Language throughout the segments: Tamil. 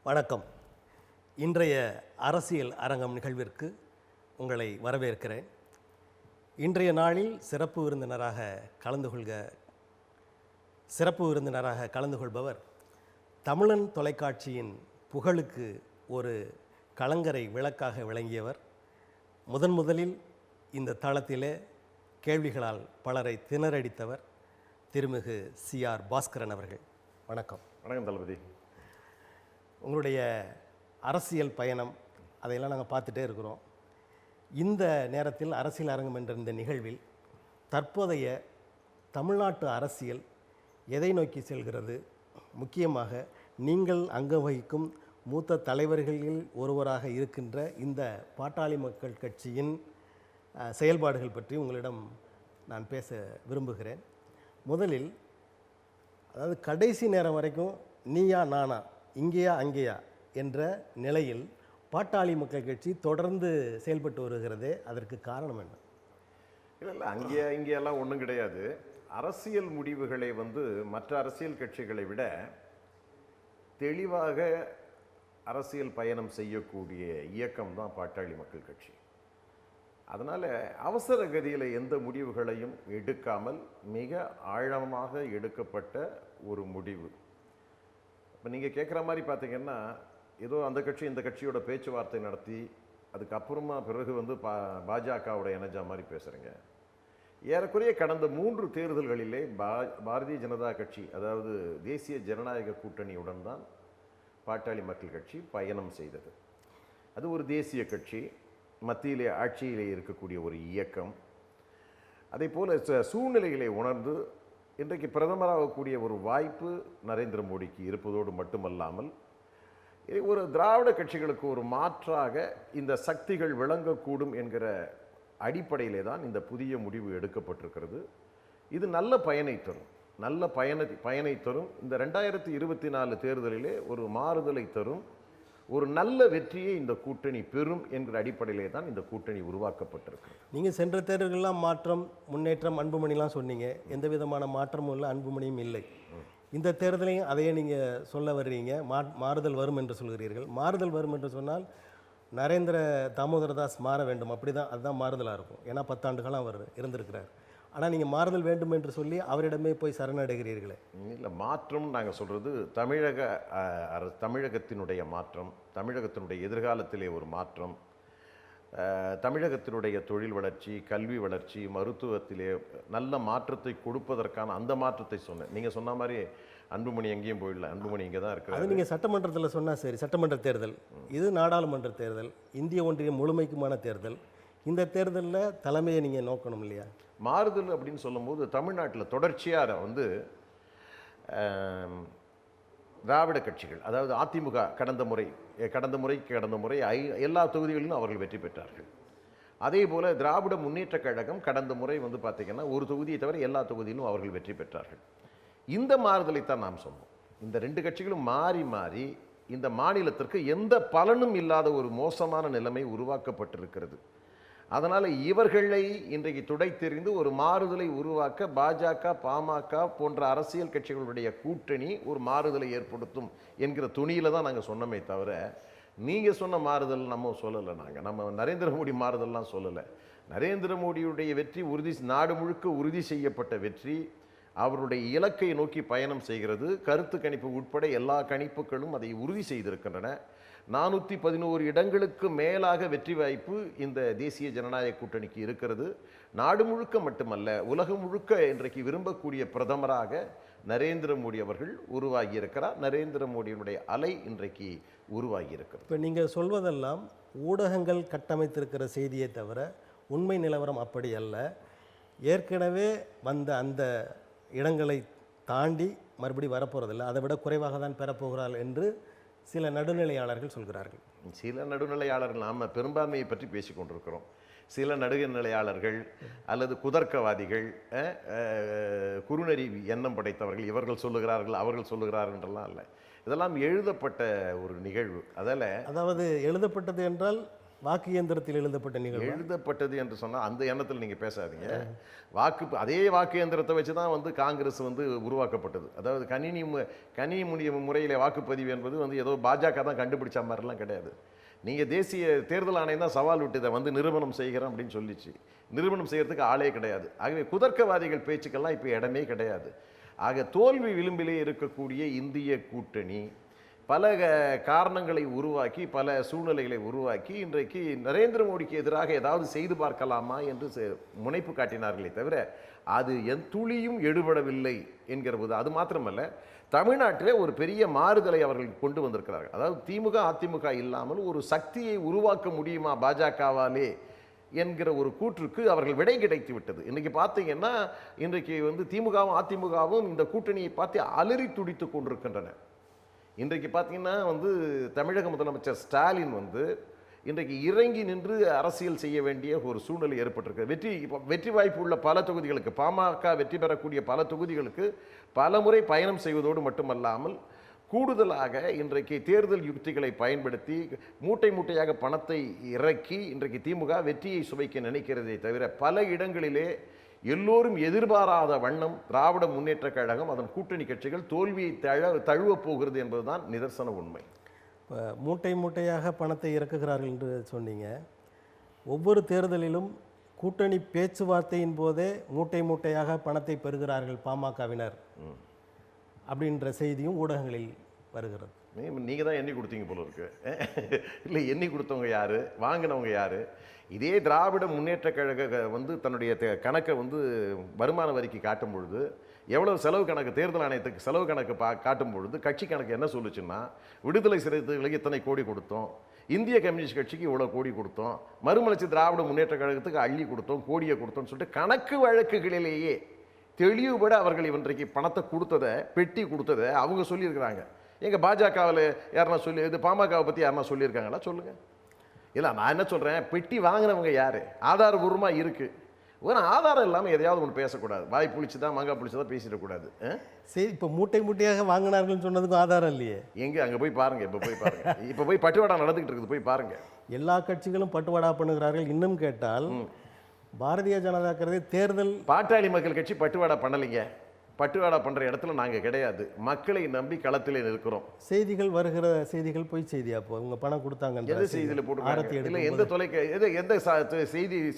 வணக்கம். இன்றைய அரசியல் அரங்கம் நிகழ்விற்கு உங்களை வரவேற்கிறேன். இன்றைய நாளில் சிறப்பு விருந்தினராக கலந்து கொள்பவர் தமிழன் தொலைக்காட்சியின் புகழுக்கு ஒரு கலங்கரை விளக்காக விளங்கியவர். முதலில் இந்த தளத்திலே கேள்விகளால் பலரை திணறடித்தவர் திருமிகு CR பாஸ்கரன் அவர்கள். வணக்கம். வணக்கம் தளபதி. உங்களுடைய அரசியல் பயணம் அதையெல்லாம் நாங்கள் பார்த்துட்டே இருக்கிறோம். இந்த நேரத்தில் அரசியல் அரங்கம் என்ற இந்த நிகழ்வில் தற்போதைய தமிழ்நாட்டு அரசியல் எதை நோக்கி செல்கிறது, முக்கியமாக நீங்கள் அங்கம் வகிக்கும் மூத்த தலைவர்களில் ஒருவராக இருக்கின்ற இந்த பாட்டாளி மக்கள் கட்சியின் செயல்பாடுகள் பற்றி உங்களிடம் நான் பேச விரும்புகிறேன். முதலில், அதாவது கடைசி நேரம் வரைக்கும் நீயா நானா, இங்கேயா அங்கேயா என்ற நிலையில் பாட்டாளி மக்கள் கட்சி தொடர்ந்து செயல்பட்டு வருகிறதே, அதற்கு காரணம் என்ன? இல்லை அங்கேயா இங்கேயெல்லாம் ஒன்றும் கிடையாது. அரசியல் முடிவுகளை மற்ற அரசியல் கட்சிகளை விட தெளிவாக அரசியல் பயணம் செய்யக்கூடிய இயக்கம் தான் பாட்டாளி மக்கள் கட்சி. அதனால் அவசர கதியில் எந்த முடிவுகளையும் எடுக்காமல் மிக ஆழமாக எடுக்கப்பட்ட ஒரு முடிவு. இப்போ நீங்கள் கேட்குற மாதிரி பார்த்தீங்கன்னா, ஏதோ அந்த கட்சி இந்த கட்சியோட பேச்சுவார்த்தை நடத்தி அதுக்கப்புறமா பிறகு பாஜகவோட இணைஞ்ச மாதிரி பேசுகிறீங்க. ஏறக்குறைய கடந்த 3 தேர்தல்களிலே பாரதிய ஜனதா கட்சி, அதாவது தேசிய ஜனநாயக கூட்டணியுடன் தான் பாட்டாளி மக்கள் கட்சி பயணம் செய்தது. அது ஒரு தேசிய கட்சி, மத்தியிலே ஆட்சியிலே இருக்கக்கூடிய ஒரு இயக்கம். அதே போல் சூழ்நிலைகளை உணர்ந்து இன்றைக்கு பிரதமராகக்கூடிய ஒரு வாய்ப்பு நரேந்திர மோடிக்கு இருப்பதோடு மட்டுமல்லாமல், ஒரு திராவிட கட்சிகளுக்கு ஒரு மாற்றாக இந்த சக்திகள் விளங்கக்கூடும் என்கிற அடிப்படையிலே தான் இந்த புதிய முடிவு எடுக்கப்பட்டிருக்கிறது. இது நல்ல பயனை தரும். இந்த 2024 தேர்தலிலே ஒரு மாறுதலை தரும், ஒரு நல்ல வெற்றியை இந்த கூட்டணி பெறும் என்கிற அடிப்படையிலே தான் இந்த கூட்டணி உருவாக்கப்பட்டிருக்கு. நீங்கள் சென்ற தேர்தல்கள்லாம் மாற்றம், முன்னேற்றம், அன்புமணிலாம் சொன்னீங்க. எந்த விதமான மாற்றமும் இல்லை, அன்புமணியும் இல்லை. இந்த தேர்தலையும் அதையே நீங்கள் சொல்ல வர்றீங்க. மாறுதல் வரும் என்று சொல்கிறீர்கள். மாறுதல் வரும் என்று சொன்னால் நரேந்திர தாமோதரதாஸ் மாற வேண்டும், அப்படி தான், அதுதான் மாறுதலாக இருக்கும். ஏன்னா 10 ஆண்டுகளாக அவர் இருந்திருக்கிறார். ஆனால் நீங்கள் மாறுதல் வேண்டும் என்று சொல்லி அவரிடமே போய் சரணடைகிறீர்களே. இல்லை, மாற்றம் நாங்கள் சொல்கிறது தமிழகத்தினுடைய மாற்றம், தமிழகத்தினுடைய எதிர்காலத்திலே ஒரு மாற்றம், தமிழகத்தினுடைய தொழில் வளர்ச்சி, கல்வி வளர்ச்சி, மருத்துவத்திலே நல்ல மாற்றத்தை கொடுப்பதற்கான அந்த மாற்றத்தை சொன்னேன். நீங்கள் சொன்ன மாதிரி அன்புமணி எங்கேயும் போயிடல, அன்புமணி இங்கே தான் இருக்கிறார். அது நீங்கள் சட்டமன்றத்தில் சொன்னால் சரி. சட்டமன்ற தேர்தல் இது, நாடாளுமன்ற தேர்தல், இந்திய ஒன்றியம் முழுமைக்குமான தேர்தல். இந்த தேர்தலில் தலைமையை நீங்கள் நோக்கணும் இல்லையா? மாறுதல் அப்படின்னு சொல்லும்போது தமிழ்நாட்டில் தொடர்ச்சியாக திராவிட கட்சிகள், அதாவது அதிமுக கடந்த முறை எல்லா தொகுதிகளிலும் அவர்கள் வெற்றி பெற்றார்கள். அதே போல் திராவிட முன்னேற்ற கழகம் கடந்த முறை பார்த்திங்கன்னா ஒரு தொகுதியை தவிர எல்லா தொகுதியிலும் அவர்கள் வெற்றி பெற்றார்கள். இந்த மாறுதலைத்தான் நாம் சொன்னோம். இந்த 2 கட்சிகளும் மாறி மாறி இந்த மாநிலத்திற்கு எந்த பலனும் இல்லாத ஒரு மோசமான நிலைமை உருவாக்கப்பட்டிருக்கிறது. அதனால் இவர்களை இன்றைக்கு துடைத்தெறிந்து ஒரு மாறுதலை உருவாக்க பாஜக, பாமக போன்ற அரசியல் கட்சிகளுடைய கூட்டணி ஒரு மாறுதலை ஏற்படுத்தும் என்கிற துணியில் தான் நாங்கள் சொன்னோமே தவிர, நீங்கள் சொன்ன மாறுதல் நம்ம சொல்லலை. நம்ம நரேந்திர மோடி மாறுதல்லாம் சொல்லலை. நரேந்திர மோடியுடைய வெற்றி நாடு முழுக்க உறுதி செய்யப்பட்ட வெற்றி. அவருடைய இலக்கை நோக்கி பயணம் செய்கிறது. கருத்து கணிப்பு உட்பட எல்லா கணிப்புகளும் அதை உறுதி செய்திருக்கின்றன. 411 இடங்களுக்கு மேலாக வெற்றி வாய்ப்பு இந்த தேசிய ஜனநாயக கூட்டணிக்கு இருக்கிறது. நாடு முழுக்க மட்டுமல்ல, உலகம் முழுக்க இன்றைக்கு விரும்பக்கூடிய பிரதமராக நரேந்திர மோடி அவர்கள் உருவாகி இருக்கிறார். நரேந்திர மோடியினுடைய அலை இன்றைக்கு உருவாகி இருக்கிறது. இப்போ நீங்கள் சொல்வதெல்லாம் ஊடகங்கள் கட்டமைத்திருக்கிற செய்தியை தவிர உண்மை நிலவரம் அப்படி அல்ல. ஏற்கனவே வந்த அந்த இடங்களை தாண்டி மறுபடி வரப்போகிறதில்லை, அதை விட குறைவாக தான் பெறப்போகிறாள் என்று சில நடுநிலையாளர்கள் சொல்கிறார்கள். சில நடுநிலையாளர்கள், நாம் பெரும்பான்மையை பற்றி பேசி கொண்டிருக்கிறோம். சில நடுநிலையாளர்கள் அல்லது குதர்க்கவாதிகள், குறுநெறி எண்ணம் படைத்தவர்கள், இவர்கள் சொல்லுகிறார்கள் அவர்கள் சொல்லுகிறார்கள் என்றெல்லாம் இல்லை. இதெல்லாம் எழுதப்பட்ட ஒரு நிகழ்வு. அதாவது எழுதப்பட்டது என்றால் வாக்கு இயந்திரத்தில் எழுதப்பட்ட நிகழ்வு. எழுதப்பட்டது என்று சொன்னால் அந்த எண்ணத்தில் நீங்கள் பேசாதீங்க. அதே வாக்கு இயந்திரத்தை வச்சு தான் வந்து காங்கிரஸ் வந்து உருவாக்கப்பட்டது. அதாவது கணினி முறையில் வாக்குப்பதிவு என்பது வந்து ஏதோ பாஜக தான் கண்டுபிடிச்ச மாதிரிலாம் கிடையாது. நீங்கள் தேசிய தேர்தல் ஆணையம் தான் சவால் விட்டு இதை வந்து நிரூபணம் செய்கிறோம் அப்படின்னு சொல்லிச்சு. நிரூபணம் செய்கிறதுக்கு ஆளே கிடையாது. ஆகவே குதர்க்கவாதிகள் பேச்சுக்கெல்லாம் இப்போ இடமே கிடையாது. ஆக தோல்வி விளிம்பிலே இருக்கக்கூடிய இந்திய கூட்டணி பல காரணங்களை உருவாக்கி, பல சூழ்நிலைகளை உருவாக்கி இன்றைக்கு நரேந்திர மோடிக்கு எதிராக ஏதாவது செய்து பார்க்கலாமா என்று முனைப்பு காட்டினார்களே தவிர அது துளியும் எடுபடவில்லை என்கிற போது, அது மாத்திரமல்ல, தமிழ்நாட்டிலே ஒரு பெரிய மாறுதலை அவர்கள் கொண்டு வந்திருக்கிறார்கள். அதாவது திமுக அதிமுக இல்லாமல் ஒரு சக்தியை உருவாக்க முடியுமா பாஜகவாலே என்கிற ஒரு கூற்றுக்கு அவர்கள் விடை கிடைத்து விட்டது. இன்னைக்கு பார்த்தீங்கன்னா இன்றைக்கு வந்து திமுகவும் அதிமுகவும் இந்த கூட்டணியை பார்த்து அலறி துடித்து கொண்டிருக்கின்றன. இன்றைக்கு பார்த்தீங்கன்னா வந்து தமிழக முதலமைச்சர் ஸ்டாலின் வந்து இன்றைக்கு இறங்கி நின்று அரசியல் செய்ய வேண்டிய ஒரு சூழ்நிலை ஏற்பட்டிருக்கு. வெற்றி வாய்ப்பு உள்ள பல தொகுதிகளுக்கு, பாமக வெற்றி பெறக்கூடிய பல தொகுதிகளுக்கு பல முறை பயணம் செய்வதோடு மட்டுமல்லாமல் கூடுதலாக இன்றைக்கு தேர்தல் யுக்திகளை பயன்படுத்தி மூட்டை மூட்டையாக பணத்தை இறக்கி இன்றைக்கு திமுக வெற்றியை சுவைக்க நினைக்கிறதே தவிர பல இடங்களிலே எல்லோரும் எதிர்பாராத வண்ணம் திராவிட முன்னேற்ற கழகம் அதன் கூட்டணி கட்சிகள் தோல்வியை தழுவப் போகிறது என்பதுதான் நிதர்சன உண்மை. மூட்டை மூட்டையாக பணத்தை இறக்குகிறார்கள் என்று சொன்னீங்க. ஒவ்வொரு தேர்தலிலும் கூட்டணி பேச்சுவார்த்தையின் போதே மூட்டை மூட்டையாக பணத்தை பெறுகிறார்கள் பாமகவினர் அப்படின்ற செய்தியும் ஊடகங்களில் வருகிறது. நீங்கள் தான் எண்ணி கொடுத்தீங்க போல இருக்கு. இல்லை, எண்ணி கொடுத்தவங்க யாரு, வாங்கினவங்க யாரு? இதே திராவிட முன்னேற்ற கழக வந்து தன்னுடைய கணக்கை வந்து வருமான வரிக்கு காட்டும் பொழுது எவ்வளவு செலவு கணக்கு, தேர்தல் ஆணையத்துக்கு செலவு கணக்கு காட்டும் பொழுது கட்சி கணக்கு என்ன சொல்லுச்சுன்னா, விடுதலை சிறுத்தைகளுக்கு இத்தனை கோடி கொடுத்தோம், இந்திய கம்யூனிஸ்ட் கட்சிக்கு இவ்வளோ கோடி கொடுத்தோம், மறுமலர்ச்சி திராவிட முன்னேற்ற கழகத்துக்கு அள்ளி கொடுத்தோம், கோடியை கொடுத்தோம்னு சொல்லிட்டு கணக்கு வழக்குகளிலேயே தெளிவுபட அவர்கள் இன்றைக்கு பணத்தை கொடுத்ததை, பெட்டி கொடுத்ததை அவங்க சொல்லியிருக்கிறாங்க. எங்கள் பாஜகவில் யாருன்னா சொல்லி, இது பாமகவை பற்றி யாருன்னா சொல்லியிருக்காங்களா? சொல்லுங்கள். இல்லை, நான் என்ன சொல்கிறேன், பெட்டி வாங்கினவங்க யார்? ஆதாரபூர்வமாக இருக்குது. ஒரு ஆதாரம் இல்லாமல் எதையாவது ஒன்று பேசக்கூடாது. வாய் புளிச்சுதான் மாங்காய் புளிச்சுதான் பேசிடக்கூடாது. சரி, இப்போ மூட்டை மூட்டையாக வாங்கினார்கள்னு சொன்னதுக்கும் ஆதாரம் இல்லையே. எங்கே? அங்கே போய் பாருங்கள். இப்போ போய் பாருங்கள். இப்போ போய் பட்டுவாடா நடந்துக்கிட்டு இருக்குது, போய் பாருங்கள். எல்லா கட்சிகளும் பட்டுவாடா பண்ணுகிறார்கள். இன்னும் கேட்டால் பாரதிய ஜனதா கருதி தேர்தல் பாட்டாளி மக்கள் கட்சி பட்டுவாடா பண்ணலைங்க. பட்டுவாடா பண்ணுற இடத்துல நாங்கள் கிடையாது. மக்களை நம்பி களத்தில் இருக்கிறோம். செய்திகள் வருகிற செய்திகள் பொய் செய்தியா? அப்போ உங்க பணம் கொடுத்தாங்க எந்த செய்தியில் போட்டு இல்லை, எந்த எந்த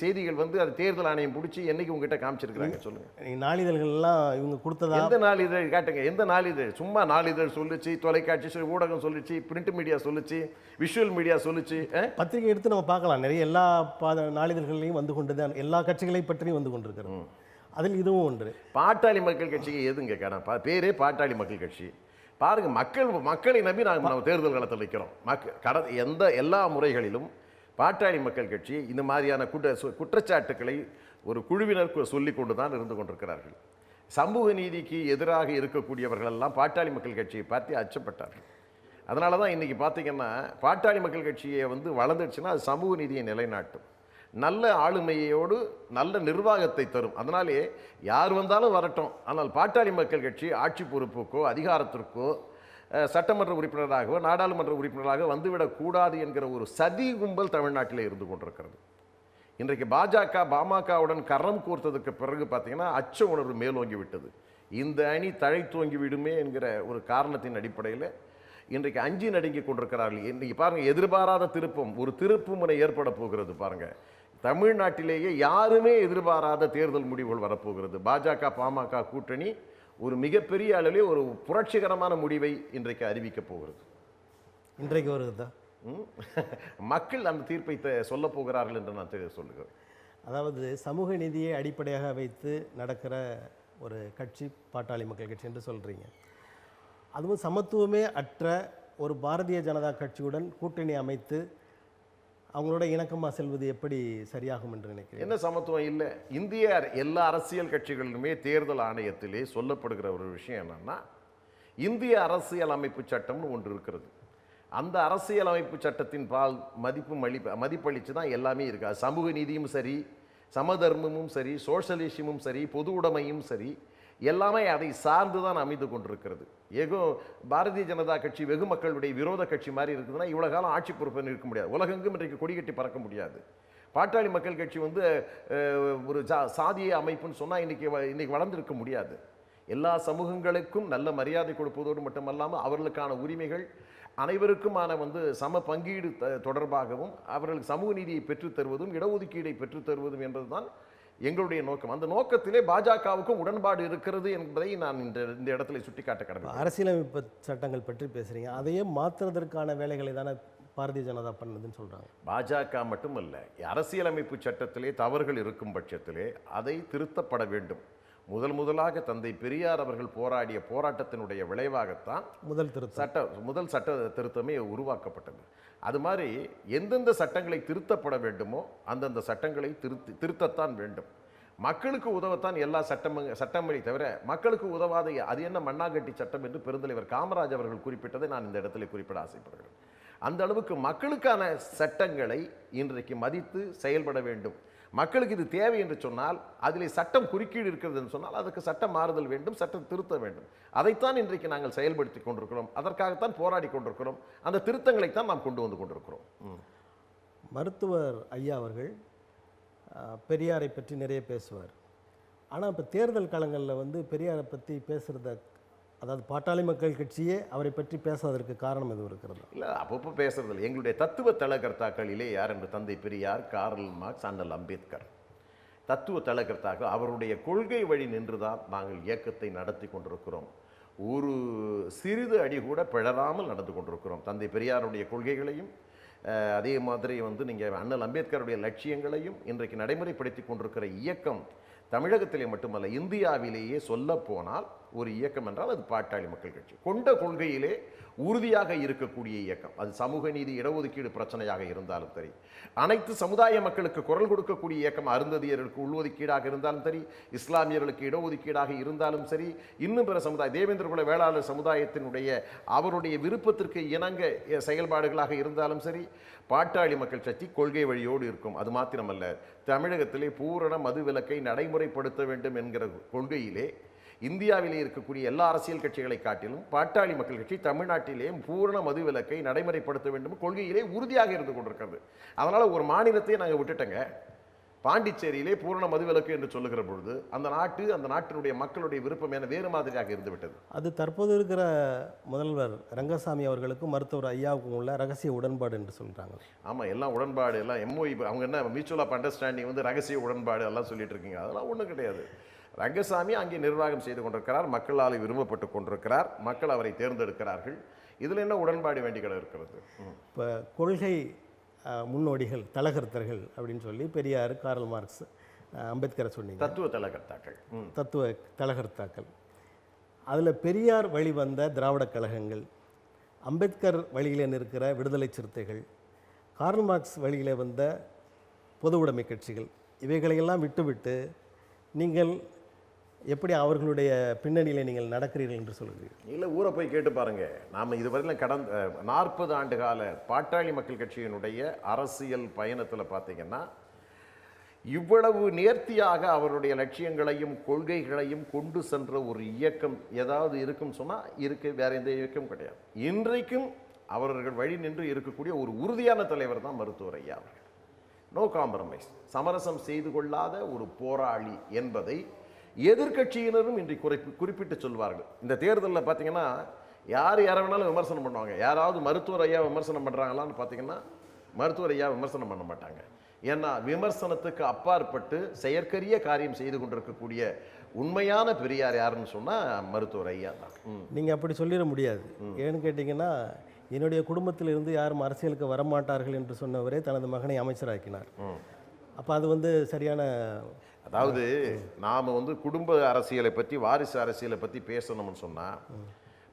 செய்திகள் வந்து அது தேர்தல் ஆணையம் பிடிச்சி என்னைக்கு உங்ககிட்ட காமிச்சிருக்கிறாங்க? சொல்லுங்க. நாளிதழ்கள்லாம் இவங்க கொடுத்ததா? எந்த நாளிதழ் காட்டுங்க. எந்த நாளிதழ்? சும்மா நாளிதழ் சொல்லிச்சு, தொலைக்காட்சி ஊடகம் சொல்லிச்சு, பிரிண்ட் மீடியா சொல்லிச்சு, விஷுவல் மீடியா சொல்லிச்சு. பத்திரிகை எடுத்து நம்ம பார்க்கலாம். நிறைய எல்லா நாளிதழ்களையும் வந்து கொண்டுதான் எல்லா கட்சிகளை பற்றியும் வந்து கொண்டிருக்கிறோம். அதில் இதுவும் ஒன்று. பாட்டாளி மக்கள் கட்சிக்கு எதுங்க கேட்டேன், பேரே பாட்டாளி மக்கள் கட்சி. பாருங்க, மக்களை நம்பி நாங்கள் தேர்தல் களத்தில் வைக்கிறோம். எல்லா முறைகளிலும் பாட்டாளி மக்கள் கட்சி இந்த மாதிரியான குற்றச்சாட்டுக்களை ஒரு குழுவினர் சொல்லி கொண்டு தான் இருந்து கொண்டிருக்கிறார்கள். சமூக நீதிக்கு எதிராக இருக்கக்கூடியவர்கள் எல்லாம் பாட்டாளி மக்கள் கட்சியை பார்த்து அச்சப்பட்டார்கள். அதனால தான் இன்றைக்கி பார்த்தீங்கன்னா பாட்டாளி மக்கள் கட்சியை வந்து வளர்ந்துடுச்சுன்னா அது சமூக நீதியை நிலைநாட்டும், நல்ல ஆளுமையோடு நல்ல நிர்வாகத்தை தரும். அதனாலே யார் வந்தாலும் வரட்டும், ஆனால் பாட்டாளி மக்கள் கட்சி ஆட்சி பொறுப்புக்கோ அதிகாரத்திற்கோ சட்டமன்ற உறுப்பினராகவோ நாடாளுமன்ற உறுப்பினராக வந்துவிடக்கூடாது என்கிற ஒரு சதி கும்பல் தமிழ்நாட்டில் இருந்து கொண்டிருக்கிறது. இன்றைக்கு பாமகவுடன் கரம் கோர்த்ததுக்கு பிறகு பார்த்தீங்கன்னா அச்ச உணர்வு மேலோங்கி விட்டது. இந்த அணி தழைத்தோங்கி விடுமே என்கிற ஒரு காரணத்தின் அடிப்படையில் இன்றைக்கு அஞ்சி நடுங்கி கொண்டிருக்கிறார்கள். இன்றைக்கி பாருங்கள், எதிர்பாராத ஒரு திருப்பு முனை ஏற்பட போகிறது. பாருங்கள், தமிழ்நாட்டிலேயே யாருமே எதிர்பாராத தேர்தல் முடிவுகள் வரப்போகிறது. பாஜக பாமக கூட்டணி ஒரு மிகப்பெரிய அளவிலே ஒரு புரட்சிகரமான முடிவை இன்றைக்கு அறிவிக்கப் போகிறது. இன்றைக்கு வருகிறதா? மக்கள் அந்த தீர்ப்பை சொல்ல போகிறார்கள் என்று நான் சொல்லுகிறேன். அதாவது சமூக நீதியை அடிப்படையாக வைத்து நடக்கிற ஒரு கட்சி பாட்டாளி மக்கள் கட்சி என்று சொல்கிறீங்க. அதுவும் சமத்துவமே அற்ற ஒரு பாரதிய ஜனதா கட்சியுடன் கூட்டணி அமைத்து அவங்களோட இணக்கமாக செல்வது எப்படி சரியாகும் என்று நினைக்கிறேன். என்ன சமத்துவம் இல்லை? இந்திய எல்லா அரசியல் கட்சிகளிலுமே தேர்தல் ஆணையத்திலே சொல்லப்படுகிற ஒரு விஷயம் என்னன்னா, இந்திய அரசியல் அமைப்பு சட்டம்னு ஒன்று இருக்கிறது. அந்த அரசியல் அமைப்பு சட்டத்தின் பால் மதிப்பளித்து தான் எல்லாமே இருக்கு. சமூக நீதியும் சரி, சமதர்மமும் சரி, சோஷலிசமும் சரி, பொது உடைமையும் சரி, எல்லாமே அதை சார்ந்து தான் அமைந்து கொண்டிருக்கிறது. ஏகோ பாரதிய ஜனதா கட்சி வெகு மக்களுடைய விரோத கட்சி மாதிரி இருக்குதுன்னா இவ்வளவு காலம் ஆட்சி பொறுப்பு இருக்க முடியாது. உலகெங்கும் இன்றைக்கு கொடி கட்டி பறக்க முடியாது. பாட்டாளி மக்கள் கட்சி வந்து ஒரு சாதிய அமைப்புன்னு சொன்னால் இன்னைக்கு வளர்ந்திருக்க முடியாது. எல்லா சமூகங்களுக்கும் நல்ல மரியாதை கொடுப்பதோடு மட்டுமல்லாமல் அவர்களுக்கான உரிமைகள் அனைவருக்குமான வந்து சம பங்கீடு தொடர்பாகவும் அவர்களுக்கு சமூக நீதியை பெற்றுத் தருவதும் இடஒதுக்கீடை பெற்றுத் தருவதும் என்பதுதான் எங்களுடைய நோக்கம். அந்த நோக்கத்திலே பாஜகவுக்கும் உடன்பாடு இருக்கிறது என்பதை நான் இந்த இடத்துல சுட்டிக்காட்ட கடமை. அரசியலமைப்பு சட்டங்கள் பற்றி பேசுறீங்க, அதையே மாற்றுவதற்கான வேலைகளை தானே பாரதிய ஜனதா பண்ணதுன்னு சொல்றாங்க. பாஜக மட்டுமல்ல, அரசியலமைப்பு சட்டத்திலே தவறுகள் இருக்கும் பட்சத்திலே அதை திருத்தப்பட வேண்டும். முதலாக தந்தை பெரியார் அவர்கள் போராடிய போராட்டத்தினுடைய விளைவாகத்தான் முதல் சட்ட திருத்தமே உருவாக்கப்பட்டது. அது மாதிரி எந்தெந்த சட்டங்களை திருத்தப்பட வேண்டுமோ அந்தந்த சட்டங்களை திருத்தத்தான் வேண்டும். மக்களுக்கு உதவத்தான் எல்லா சட்டங்களை தவிர மக்களுக்கு உதவாத அது என்ன மண்ணாங்கட்டி சட்டம் என்று பெருந்தலைவர் காமராஜ் அவர்கள் குறிப்பிட்டதை நான் இந்த இடத்துல குறிப்பிட ஆசைப்படுகிறேன். அந்த அளவுக்கு மக்களுக்கான சட்டங்களை இன்றைக்கு மதித்து செயல்பட வேண்டும். மக்களுக்கு இது தேவை என்று சொன்னால் அதிலே சட்டம் குறுக்கீடு இருக்கிறது என்று சொன்னால் அதுக்கு சட்டம் மாறுதல் வேண்டும், சட்டம் திருத்த வேண்டும். அதைத்தான் இன்றைக்கு நாங்கள் செயல்படுத்தி கொண்டிருக்கிறோம். அதற்காகத்தான் போராடி கொண்டிருக்கிறோம். அந்த திருத்தங்களைத்தான் நாம் கொண்டு வந்து கொண்டிருக்கிறோம். மருத்துவர் ஐயா அவர்கள் பெரியாரை பற்றி நிறைய பேசுவார். ஆனால் இப்போ தேர்தல் காலங்களில் வந்து பெரியாரை பற்றி பேசுகிறத, அதாவது பாட்டாளி மக்கள் கட்சியே அவரை பற்றி பேசாததற்கு காரணம் எதுவும் இருக்கிறது? இல்லை, அப்பப்போ பேசுறதில்லை. எங்களுடைய தத்துவ தலகர்த்தாக்களிலே யார் என்று தந்தை பெரியார், கார்ல் மார்க்ஸ், அண்ணல் அம்பேத்கர் தத்துவ தலகர்த்தாக்கள். அவருடைய கொள்கை வழி நின்றுதான் நாங்கள் இயக்கத்தை நடத்தி கொண்டிருக்கிறோம். ஒரு சிறிது அடி கூட பிழறாமல் நடந்து கொண்டிருக்கிறோம். தந்தை பெரியாருடைய கொள்கைகளையும் அதே மாதிரி வந்து நீங்கள் அண்ணல் அம்பேத்கருடைய லட்சியங்களையும் இன்றைக்கு நடைமுறைப்படுத்தி கொண்டிருக்கிற இயக்கம் தமிழகத்திலே மட்டுமல்ல இந்தியாவிலேயே சொல்ல போனால் ஒரு இயக்கம் என்றால் அது பாட்டாளி மக்கள் கட்சி. கொண்ட கொள்கையிலே உறுதியாக இருக்கக்கூடிய இயக்கம். அது சமூக நீதி இடஒதுக்கீடு பிரச்சனையாக இருந்தாலும் சரி, அனைத்து சமுதாய மக்களுக்கு குரல் கொடுக்கக்கூடிய இயக்கம், அருந்ததியர்களுக்கு உள்ஒதுக்கீடாக இருந்தாலும் சரி, இஸ்லாமியர்களுக்கு இடஒதுக்கீடாக இருந்தாலும் சரி, இன்னும் பிற சமுதாய தேவேந்திரகுல வேளாளர் சமுதாயத்தினுடைய அவருடைய விருப்பத்திற்கு இணங்க செயல்பாடுகளாக இருந்தாலும் சரி, பாட்டாளி மக்கள் கட்சி கொள்கை வழியோடு இருக்கும். அது மாத்திரமல்ல, தமிழகத்திலே பூரண மதுவிலக்கை நடைமுறைப்படுத்த வேண்டும் என்கிற கொள்கையிலே இந்தியாவிலே இருக்கக்கூடிய எல்லா அரசியல் கட்சிகளை காட்டிலும் பாட்டாளி மக்கள் கட்சி தமிழ்நாட்டிலே பூரண மதுவிலக்கை நடைமுறைப்படுத்த வேண்டும் கொள்கையிலே உறுதியாக இருந்து கொண்டிருக்கிறது. அதனால ஒரு மாநிலத்தையே நாங்கள் விட்டுட்டோங்க. பாண்டிச்சேரியிலே பூரண மதுவிலக்கு என்று சொல்லுகிற பொழுது அந்த நாட்டினுடைய மக்களுடைய விருப்பம் என வேறு மாதிரியாக இருந்து விட்டது. அது தற்போது இருக்கிற முதல்வர் ரங்கசாமி அவர்களுக்கும் மருத்துவர் ஐயாவுக்கும் உள்ள ரகசிய உடன்பாடு என்று சொல்றாங்க. ஆமாம், எல்லாம் உடன்பாடு, எல்லாம் எம்ஓஇ, அவங்க என்ன மியூச்சுவல் ஆஃப் அண்டர்ஸ்டாண்டிங் வந்து ரகசிய உடன்பாடு எல்லாம் சொல்லிட்டு இருக்கீங்க. அதெல்லாம் ஒன்றும் கிடையாது. ரங்கசாமி அங்கே நிர்வாகம் செய்து கொண்டிருக்கிறார், மக்களால் விரும்பப்பட்டு கொண்டிருக்கிறார், மக்கள் அவரை தேர்ந்தெடுக்கிறார்கள். இதில் என்ன உடன்பாடு வேண்டிகள் இருக்கிறது? இப்போ கொள்கை முன்னோடிகள், தலகர்த்தர்கள் அப்படின்னு சொல்லி பெரியார், கார்ல் மார்க்ஸ், அம்பேத்கரை சொன்னீங்க. தத்துவ தலகர்த்தாக்கள். அதில் பெரியார் வழி வந்த திராவிட கழகங்கள், அம்பேத்கர் வழியில் இருக்கிற விடுதலை சிறுத்தைகள், கார்ல் மார்க்ஸ் வழியில் வந்த பொது உடைமை கட்சிகள், இவைகளையெல்லாம் விட்டுவிட்டு நீங்கள் எப்படி அவர்களுடைய பின்னணியில் நீங்கள் நடக்கிறீர்கள் என்று சொல்கிறீர்கள்? இல்லை, ஊரை போய் கேட்டு பாருங்க. நாம் இதுவரையிலும் கடந்த 40 ஆண்டு கால பாட்டாளி மக்கள் கட்சியினுடைய அரசியல் பயணத்தில் பார்த்தீங்கன்னா இவ்வளவு நேர்த்தியாக அவருடைய லட்சியங்களையும் கொள்கைகளையும் கொண்டு சென்ற ஒரு இயக்கம் ஏதாவது இருக்கும் சொன்னால் இருக்கு, வேற எந்த இயக்கம் கிடையாது. இன்றைக்கும் அவர்கள் வழி நின்று இருக்கக்கூடிய ஒரு உறுதியான தலைவர் தான் மருத்துவர் ஐயா அவர்கள். நோ காம்ப்ரமைஸ், சமரசம் செய்து கொள்ளாத ஒரு போராளி என்பதை எதிர்கட்சியினரும் இன்றைக்கு குறிப்பிட்டு சொல்வார்கள். இந்த தேர்தலில் பார்த்தீங்கன்னா யார் யாரை வேணாலும் விமர்சனம் பண்ணுவாங்க. யாராவது மருத்துவர் ஐயா விமர்சனம் பண்ணுறாங்களான்னு பார்த்தீங்கன்னா மருத்துவர் ஐயா விமர்சனம் பண்ண மாட்டாங்க. ஏன்னா விமர்சனத்துக்கு அப்பாற்பட்டு செயற்கரிய காரியம் செய்து கொண்டிருக்கக்கூடிய உண்மையான பெரியார் யாருன்னு சொன்னால் மருத்துவர் ஐயா தான். நீங்கள் அப்படி சொல்லிட முடியாது. ஏன்னு கேட்டிங்கன்னா, என்னுடைய குடும்பத்தில் இருந்து யாரும் அரசியலுக்கு வரமாட்டார்கள் என்று சொன்னவரே தனது மகனை அமைச்சராக்கினார். அப்போ அது வந்து சரியான, அதாவது நாம் வந்து குடும்ப அரசியலை பற்றி, வாரிசு அரசியலை பற்றி பேசணும்னு சொன்னால்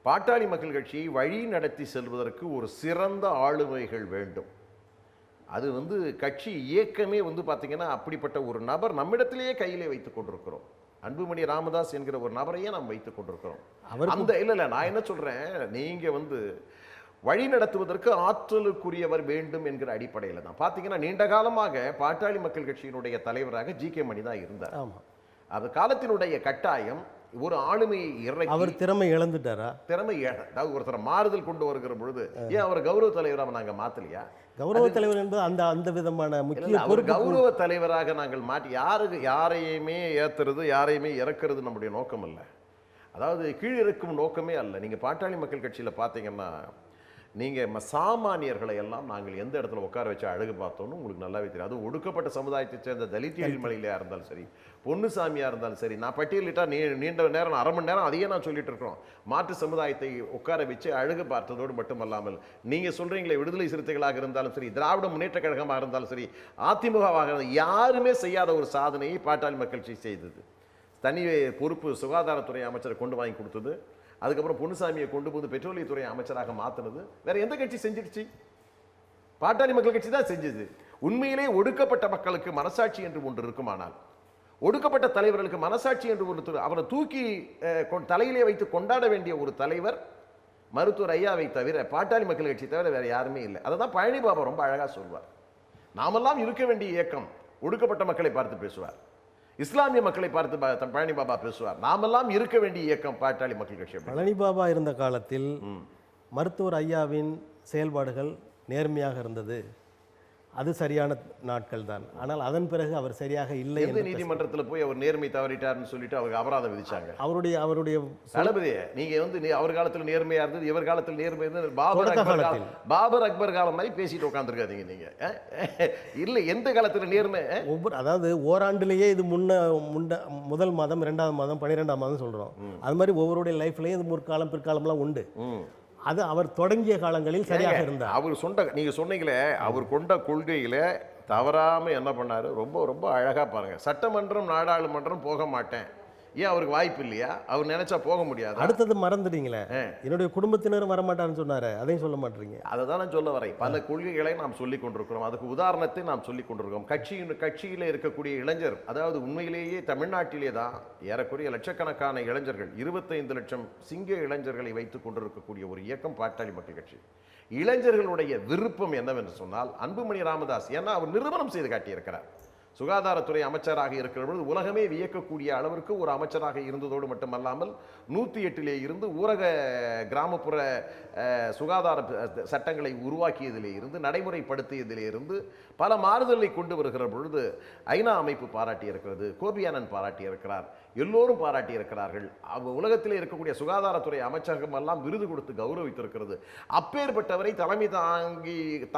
பாட்டாளி மக்கள் கட்சியை வழி நடத்தி செல்வதற்கு ஒரு சிறந்த ஆளுமைகள் வேண்டும். அது வந்து கட்சி இயக்கமே வந்து பார்த்தீங்கன்னா அப்படிப்பட்ட ஒரு நபர் நம்மிடத்திலேயே கையிலே வைத்துக் கொண்டிருக்கிறோம். அன்புமணி ராமதாஸ் என்கிற ஒரு நபரையே நாம் வைத்துக் கொண்டிருக்கிறோம். அந்த இல்லை, நான் என்ன சொல்கிறேன், நீங்கள் வந்து வழி நடத்துவதற்கு ஆற்றலுக்குரியவர் வேண்டும் என்கிற அடிப்படையில் தான் பார்த்தீங்கன்னா நீண்ட காலமாக பாட்டாளி மக்கள் கட்சியினுடைய தலைவராக ஜி.கே. மணி தான் இருந்தார். அது காலத்தினுடைய கட்டாயம் ஒரு ஆளுமையை இறக்கி அவர் திறமை இழந்துட்டாரா? திறமை அதாவது ஒருத்தர் மாறுதல் கொண்டு வருகிற பொழுது ஏன் அவர் கௌரவ தலைவராக நாங்க மாத்தலையா? கௌரவ தலைவர் என்பது அந்த அந்த விதமான முக்கிய அவர் பொறுப்பு. கௌரவ தலைவராக நாங்கள் மாற்றி யாரையுமே ஏத்துறது யாரையுமே இறக்குறது நம்முடைய நோக்கம் அல்ல. அதாவது கீழிறக்கும் நோக்கமே அல்ல. நீங்க பாட்டாளி மக்கள் கட்சியில பார்த்தீங்கன்னா நீங்க சாமானியர்களை எல்லாம் நாங்கள் எந்த இடத்துல உட்கார வச்சு அழகு பார்த்தோம்னு உங்களுக்கு நல்லாவே தெரியும். அது ஒடுக்கப்பட்ட சமுதாயத்தை சேர்ந்த தலித் ஏழ்மலையிலையா இருந்தாலும் சரி, பொன்னுசாமியா இருந்தாலும் சரி, நான் பட்டியலிட்டா நீண்ட நேரம் 1/2 மணி நேரம் அதையே நான் சொல்லிட்டு இருக்கிறோம். மாற்று சமுதாயத்தை உட்கார வச்சு அழகு பார்த்ததோடு மட்டுமல்லாமல் நீங்க சொல்றீங்களே விடுதலை சிறுத்தைகளாக இருந்தாலும் சரி, திராவிட முன்னேற்ற கழகமாக இருந்தாலும் சரி, அதிமுகவாக இருந்தாலும் யாருமே செய்யாத ஒரு சாதனையை பாட்டாளி மக்கள் கட்சி செய்தது. தனி பொறுப்பு சுகாதாரத்துறை அமைச்சரை கொண்டு வாங்கி கொடுத்தது, அதுக்கப்புறம் பொன்னுசாமியை கொண்டு போது பெட்ரோலியத்துறை அமைச்சராக மாற்றினது வேற எந்த கட்சி செஞ்சிருச்சு? பாட்டாளி மக்கள் கட்சி தான் செஞ்சது. உண்மையிலே ஒடுக்கப்பட்ட மக்களுக்கு மனசாட்சி என்று ஒன்று இருக்குமானால், ஒடுக்கப்பட்ட தலைவர்களுக்கு மனசாட்சி என்று ஒன்று, அவரை தூக்கி தலையிலே வைத்து கொண்டாட வேண்டிய ஒரு தலைவர் மருத்துவர் ஐயாவை தவிர, பாட்டாளி மக்கள் கட்சி தவிர வேற யாருமே இல்லை. அதை தான் பழனி பாபா ரொம்ப அழகா சொல்வார். நாமெல்லாம் இருக்க வேண்டிய இயக்கம் ஒடுக்கப்பட்ட மக்களை பார்த்து பேசுவார், இஸ்லாமிய மக்களை பார்த்து பழனி பாபா பேசுவார். நாமெல்லாம் இருக்க வேண்டிய இயக்கம் பாட்டாளி மக்கள் கட்சி. பழனி பாபா இருந்த காலத்தில் மருத்துவர் ஐயாவின் செயல்பாடுகள் நேர்மையாக இருந்தது. அது சரியான நாட்கள் தான். ஆனால் அதன் பிறகு அவர் சரியாக இல்லை. எந்த நீதிமன்றத்தில் போய் அவர் நேர்மை தவறிட்டார்னு சொல்லிட்டு அவருக்கு அபராதம் விதிச்சாங்க? அவருடைய தளபதியே நீங்க அவர் காலத்தில் நேர்மையா இருந்தது, இவர் காலத்தில் நேர்மை இருந்தது. பாபர் அக்பர் காலம் மாதிரி பேசிட்டு உட்காந்துருக்காதீங்க நீங்க. இல்லை, எந்த காலத்தில் நேர்மை? அதாவது ஓராண்டிலேயே இது முதல் மாதம், 2ஆம் மாதம், 12ஆம் மாதம் சொல்றோம். அது மாதிரி ஒவ்வொருடைய லைஃப்லயும் இது முற்காலம் பிற்காலம்லாம் உண்டு. அது அவர் தொடங்கிய காலங்களில் சரியாக இருந்தார். அவர் நீங்க சொன்னீங்களே, அவர் கொண்ட கொள்கையில தவறாம என்ன பண்ணாரு? ரொம்ப ரொம்ப அழகா பாருங்க. சட்டமன்றம் நாடாளுமன்றம் போக மாட்டேன். ஏன் அவருக்கு வாய்ப்பு இல்லையா? அவர் நினைச்சா போக முடியாது. அடுத்தது மறந்துட்டீங்களே, என்னுடைய குடும்பத்தினரும் வரமாட்டான்னு சொன்னாரு, அதையும் சொல்ல மாட்டீங்க. அதை தான் நான் சொல்ல வரேன். பல கொள்கைகளை நாம் சொல்லிக் கொண்டிருக்கிறோம், அதுக்கு உதாரணத்தை நாம் சொல்லிக் கொண்டிருக்கிறோம். கட்சியில் இருக்கக்கூடிய இளைஞர், அதாவது உண்மையிலேயே தமிழ்நாட்டிலே தான் ஏறக்குறைய லட்சக்கணக்கான இளைஞர்கள், 25 லட்சம் சிங்க இளைஞர்களை வைத்துக் கொண்டிருக்கக்கூடிய ஒரு இயக்கம் பாட்டாளி மக்கள் கட்சி. இளைஞர்களுடைய விருப்பம் என்னவென்று சொன்னால், அன்புமணி ராமதாஸ், ஏன்னா அவர் நிறுவனம் செய்து காட்டியிருக்கிறார். சுகாதாரத்துறை அமைச்சராக இருக்கிற பொழுது உலகமே வியக்கக்கூடிய அளவிற்கு ஒரு அமைச்சராக இருந்ததோடு மட்டுமல்லாமல் 108 இருந்து ஊரக கிராமப்புற சுகாதார சட்டங்களை உருவாக்கியதிலே இருந்து, நடைமுறைப்படுத்தியதிலே இருந்து பல மாறுதலை கொண்டு வருகிற பொழுது ஐநா அமைப்பு பாராட்டி இருக்கிறது, கோபி அனன் பாராட்டி இருக்கிறார், எல்லோரும் பாராட்டி இருக்கிறார்கள். உலகத்திலே இருக்கக்கூடிய சுகாதாரத்துறை அமைச்சகம் எல்லாம் விருது கொடுத்து கௌரவித்திருக்கிறது. அப்பேற்பட்டவரை தலைமை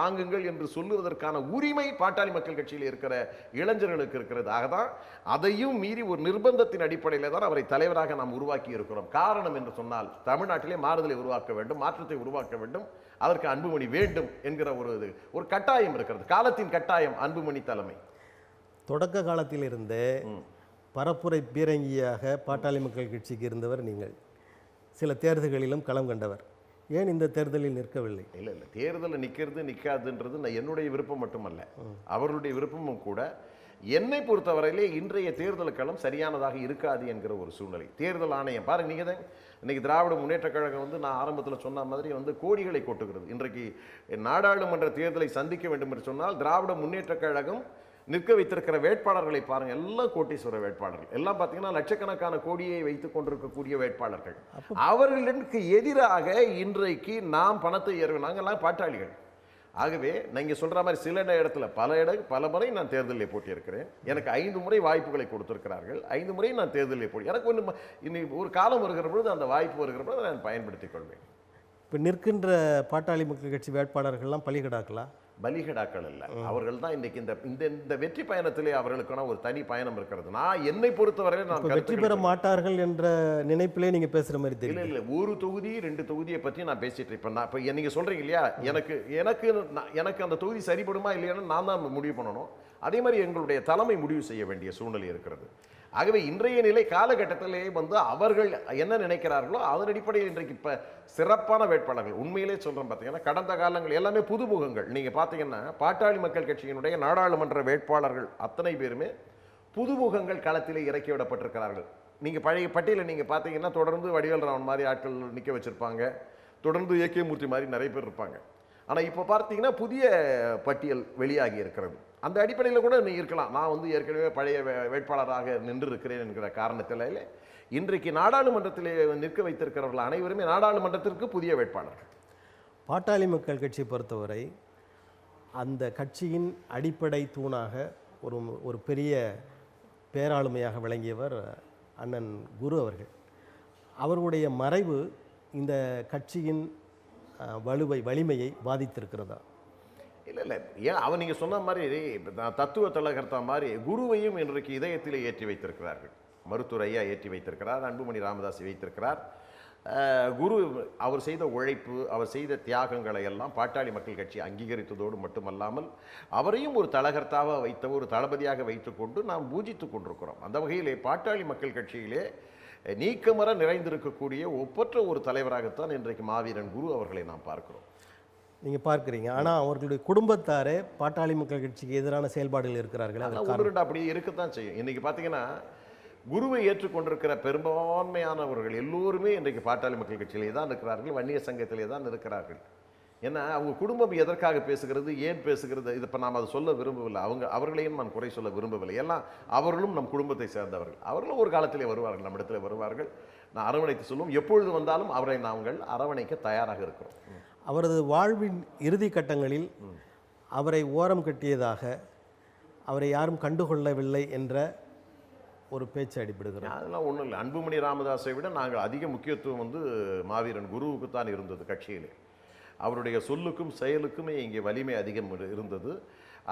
தாங்குங்கள் என்று சொல்லுவதற்கான உரிமை பாட்டாளி மக்கள் கட்சியில் இருக்கிற இளைஞர்களுக்கு இருக்கிறது. ஆகதான் அதையும் மீறி ஒரு நிர்பந்தத்தின் அடிப்படையில் தான் அவரை தலைவராக நாம் உருவாக்கி இருக்கிறோம். காரணம் என்று சொன்னால், தமிழ்நாட்டிலே மாறுதலை உருவாக்க வேண்டும், மாற்றத்தை உருவாக்க வேண்டும், அதற்கு அன்புமணி வேண்டும் என்கிற ஒரு கட்டாயம் இருக்கிறது. காலத்தின் கட்டாயம் அன்புமணி தலைமை. தொடக்க காலத்தில் இருந்தே பரப்புரை பீரங்கியாக பாட்டாளி மக்கள் கட்சிக்கு இருந்தவர் நீங்கள். சில தேர்தல்களிலும் களம் கண்டவர். ஏன் இந்த தேர்தலில் நிற்கவில்லை? இல்லை, தேர்தலில் நிற்காதுன்றது என்னுடைய விருப்பம் மட்டுமல்ல, அவர்களுடைய விருப்பமும் கூட. என்னை பொறுத்தவரையிலே இன்றைய தேர்தல் களம் சரியானதாக இருக்காது என்கிற ஒரு சூழ்நிலை. தேர்தல் ஆணையம் பாருங்க, நீங்கள் தான் இன்னைக்கு திராவிட முன்னேற்ற கழகம் நான் ஆரம்பத்தில் சொன்ன மாதிரி கோடிகளை கொட்டுகிறது. இன்றைக்கு நாடாளுமன்ற தேர்தலை சந்திக்க வேண்டும் என்று சொன்னால் திராவிட முன்னேற்ற கழகம் நிற்க வைத்திருக்கிற வேட்பாளர்களை பாருங்க, எல்லாம் கோட்டீஸ்வர வேட்பாளர்கள், எல்லாம் பார்த்தீங்கன்னா லட்சக்கணக்கான கோடியை வைத்துக் கொண்டிருக்கக்கூடிய வேட்பாளர்கள். அவர்களுக்கு எதிராக இன்றைக்கு நாம் பணத்தை நாங்கள்லாம் பாட்டாளிகள். ஆகவே நீங்க சொல்ற மாதிரி சில இடத்துல பல முறை நான் தேர்தலில் போட்டியிருக்கிறேன். எனக்கு 5 முறை வாய்ப்புகளை கொடுத்திருக்கிறார்கள். 5 முறை நான் தேர்தலில் போட்டி. எனக்கு ஒன்று ஒரு காலம் வருகிற பொழுது, அந்த வாய்ப்பு வருகிற பொழுது நான் பயன்படுத்திக் கொள்வேன். இப்போ நிற்கின்ற பாட்டாளி மக்கள் கட்சி வேட்பாளர்கள்லாம் பலிகடாக்கலாம்? பலிகடாக்கள் அல்ல, அவர்கள் தான் இன்னைக்கு இந்த வெற்றி பயணத்திலே அவர்களுக்கான ஒரு தனி பயணம் இருக்கிறது. நான் என்னை பொறுத்தவரை நான் வெற்றி பெற மாட்டார்கள் என்ற நினைப்பிலே நீங்க பேசுற மாதிரி தெரியல. இல்லை, ஒரு தொகுதி 2 தொகுதியை பற்றி நான் பேசிட்டு இருப்பேன். நான் இப்போ நீங்க சொல்றீங்க இல்லையா, எனக்கு அந்த தொகுதி சரிபடுமா இல்லையான்னு நான் தான் முடிவு பண்ணணும். அதே மாதிரி எங்களுடைய தலைமை முடிவு செய்ய வேண்டிய சூழ்நிலை இருக்கிறது. ஆகவே இன்றைய நிலை காலகட்டத்திலே அவர்கள் என்ன நினைக்கிறார்களோ அதன் அடிப்படையில் இன்றைக்கு இப்போ சிறப்பான வேட்பாளர்கள் உண்மையிலே சொல்கிறேன். பார்த்தீங்கன்னா கடந்த காலங்கள் எல்லாமே புதுமுகங்கள். நீங்கள் பார்த்தீங்கன்னா பாட்டாளி மக்கள் கட்சியினுடைய நாடாளுமன்ற வேட்பாளர்கள் அத்தனை பேருமே புதுமுகங்கள் களத்திலே இறக்கி விடப்பட்டிருக்கிறார்கள். நீங்கள் பழைய பட்டியலில் நீங்கள் பார்த்தீங்கன்னா தொடர்ந்து வடிவேல் ராவன் மாதிரி ஆட்கள் நிற்க வச்சுருப்பாங்க, தொடர்ந்து ஏகே மூர்த்தி மாதிரி நிறைய பேர் இருப்பாங்க. ஆனால் இப்போ பார்த்தீங்கன்னா புதிய பட்டியல் வெளியாகி இருக்கிறது. அந்த அடிப்படையில் கூட நீ இருக்கலாம். நான் ஏற்கனவே பழைய வேட்பாளராக நின்று இருக்கிறேன் என்கிற காரணத்திலே இன்றைக்கு நாடாளுமன்றத்திலே நிற்க வைத்திருக்கிறவர்கள் அனைவருமே நாடாளுமன்றத்திற்கு புதிய வேட்பாளர்கள். பாட்டாளி மக்கள் கட்சி பொறுத்தவரை அந்த கட்சியின் அடிப்படை தூணாக ஒரு ஒரு பெரிய பேராளுமையாக விளங்கியவர் அண்ணன் குரு அவர்கள். அவர்களுடைய மறைவு இந்த கட்சியின் வலிமையை பாதித்திருக்கிறதா? இல்லை ஏன் அவன் நீங்கள் சொன்ன மாதிரி தத்துவ தலகர்த்தா மாதிரி குருவையும் இன்றைக்கு இதயத்திலே ஏற்றி வைத்திருக்கிறார்கள். மருத்துவர் ஐயா ஏற்றி வைத்திருக்கிறார், அன்புமணி ராமதாஸ் வைத்திருக்கிறார். குரு அவர் செய்த உழைப்பு, அவர் செய்த தியாகங்களை எல்லாம் பாட்டாளி மக்கள் கட்சி அங்கீகரித்ததோடு மட்டுமல்லாமல் அவரையும் ஒரு தலகர்த்தாவாக வைத்த ஒரு தளபதியாக வைத்துக்கொண்டு நாம் பூஜித்து கொண்டிருக்கிறோம். அந்த வகையிலே பாட்டாளி மக்கள் கட்சியிலே நீக்கமர நிறைந்திருக்கக்கூடிய ஒப்பற்ற ஒரு தலைவராகத்தான் இன்றைக்கு மாவீரன் குரு அவர்களை நாம் பார்க்கிறோம். நீங்கள் பார்க்குறீங்க. ஆனால் அவர்களுடைய குடும்பத்தாரே பாட்டாளி மக்கள் கட்சிக்கு எதிரான செயல்பாடுகள் இருக்கிறார்கள். ஒன்று ரெண்டு அப்படி இருக்கத்தான் செய்யும். இன்றைக்கி பார்த்தீங்கன்னா குருவை ஏற்றுக்கொண்டிருக்கிற பெரும்பான்மையானவர்கள் எல்லோருமே இன்றைக்கு பாட்டாளி மக்கள் கட்சியிலே தான் இருக்கிறார்கள், வன்னியர் சங்கத்திலே தான் இருக்கிறார்கள். ஏன்னா அவங்க குடும்பம் எதற்காக பேசுகிறது, ஏன் பேசுகிறது, இது இப்போ நாம் அதை சொல்ல விரும்பவில்லை. அவர்களையும் நான் குறை சொல்ல விரும்பவில்லை. எல்லாம் அவர்களும் நம் குடும்பத்தை சேர்ந்தவர்கள். அவர்களும் ஒரு காலத்திலே வருவார்கள், நம்ம இடத்துல வருவார்கள். நான் அரவணைத்து சொல்லுவோம். எப்பொழுது வந்தாலும் அவரை நாங்கள் அரவணைக்க தயாராக இருக்கிறோம். அவரது வாழ்வின் இறுதி கட்டங்களில் அவரை ஓரம் கட்டியதாக, அவரை யாரும் கண்டுகொள்ளவில்லை என்ற ஒரு பேச்சு அடிபடுகிறது. அதெல்லாம் ஒன்றும் இல்லை. அன்புமணி ராமதாஸை விட நாங்கள் அதிக முக்கியத்துவம் மாவீரன் குருவுக்கு தான் இருந்தது கட்சியிலே. அவருடைய சொல்லுக்கும் செயலுக்குமே இங்கே வலிமை அதிகம் இருந்தது.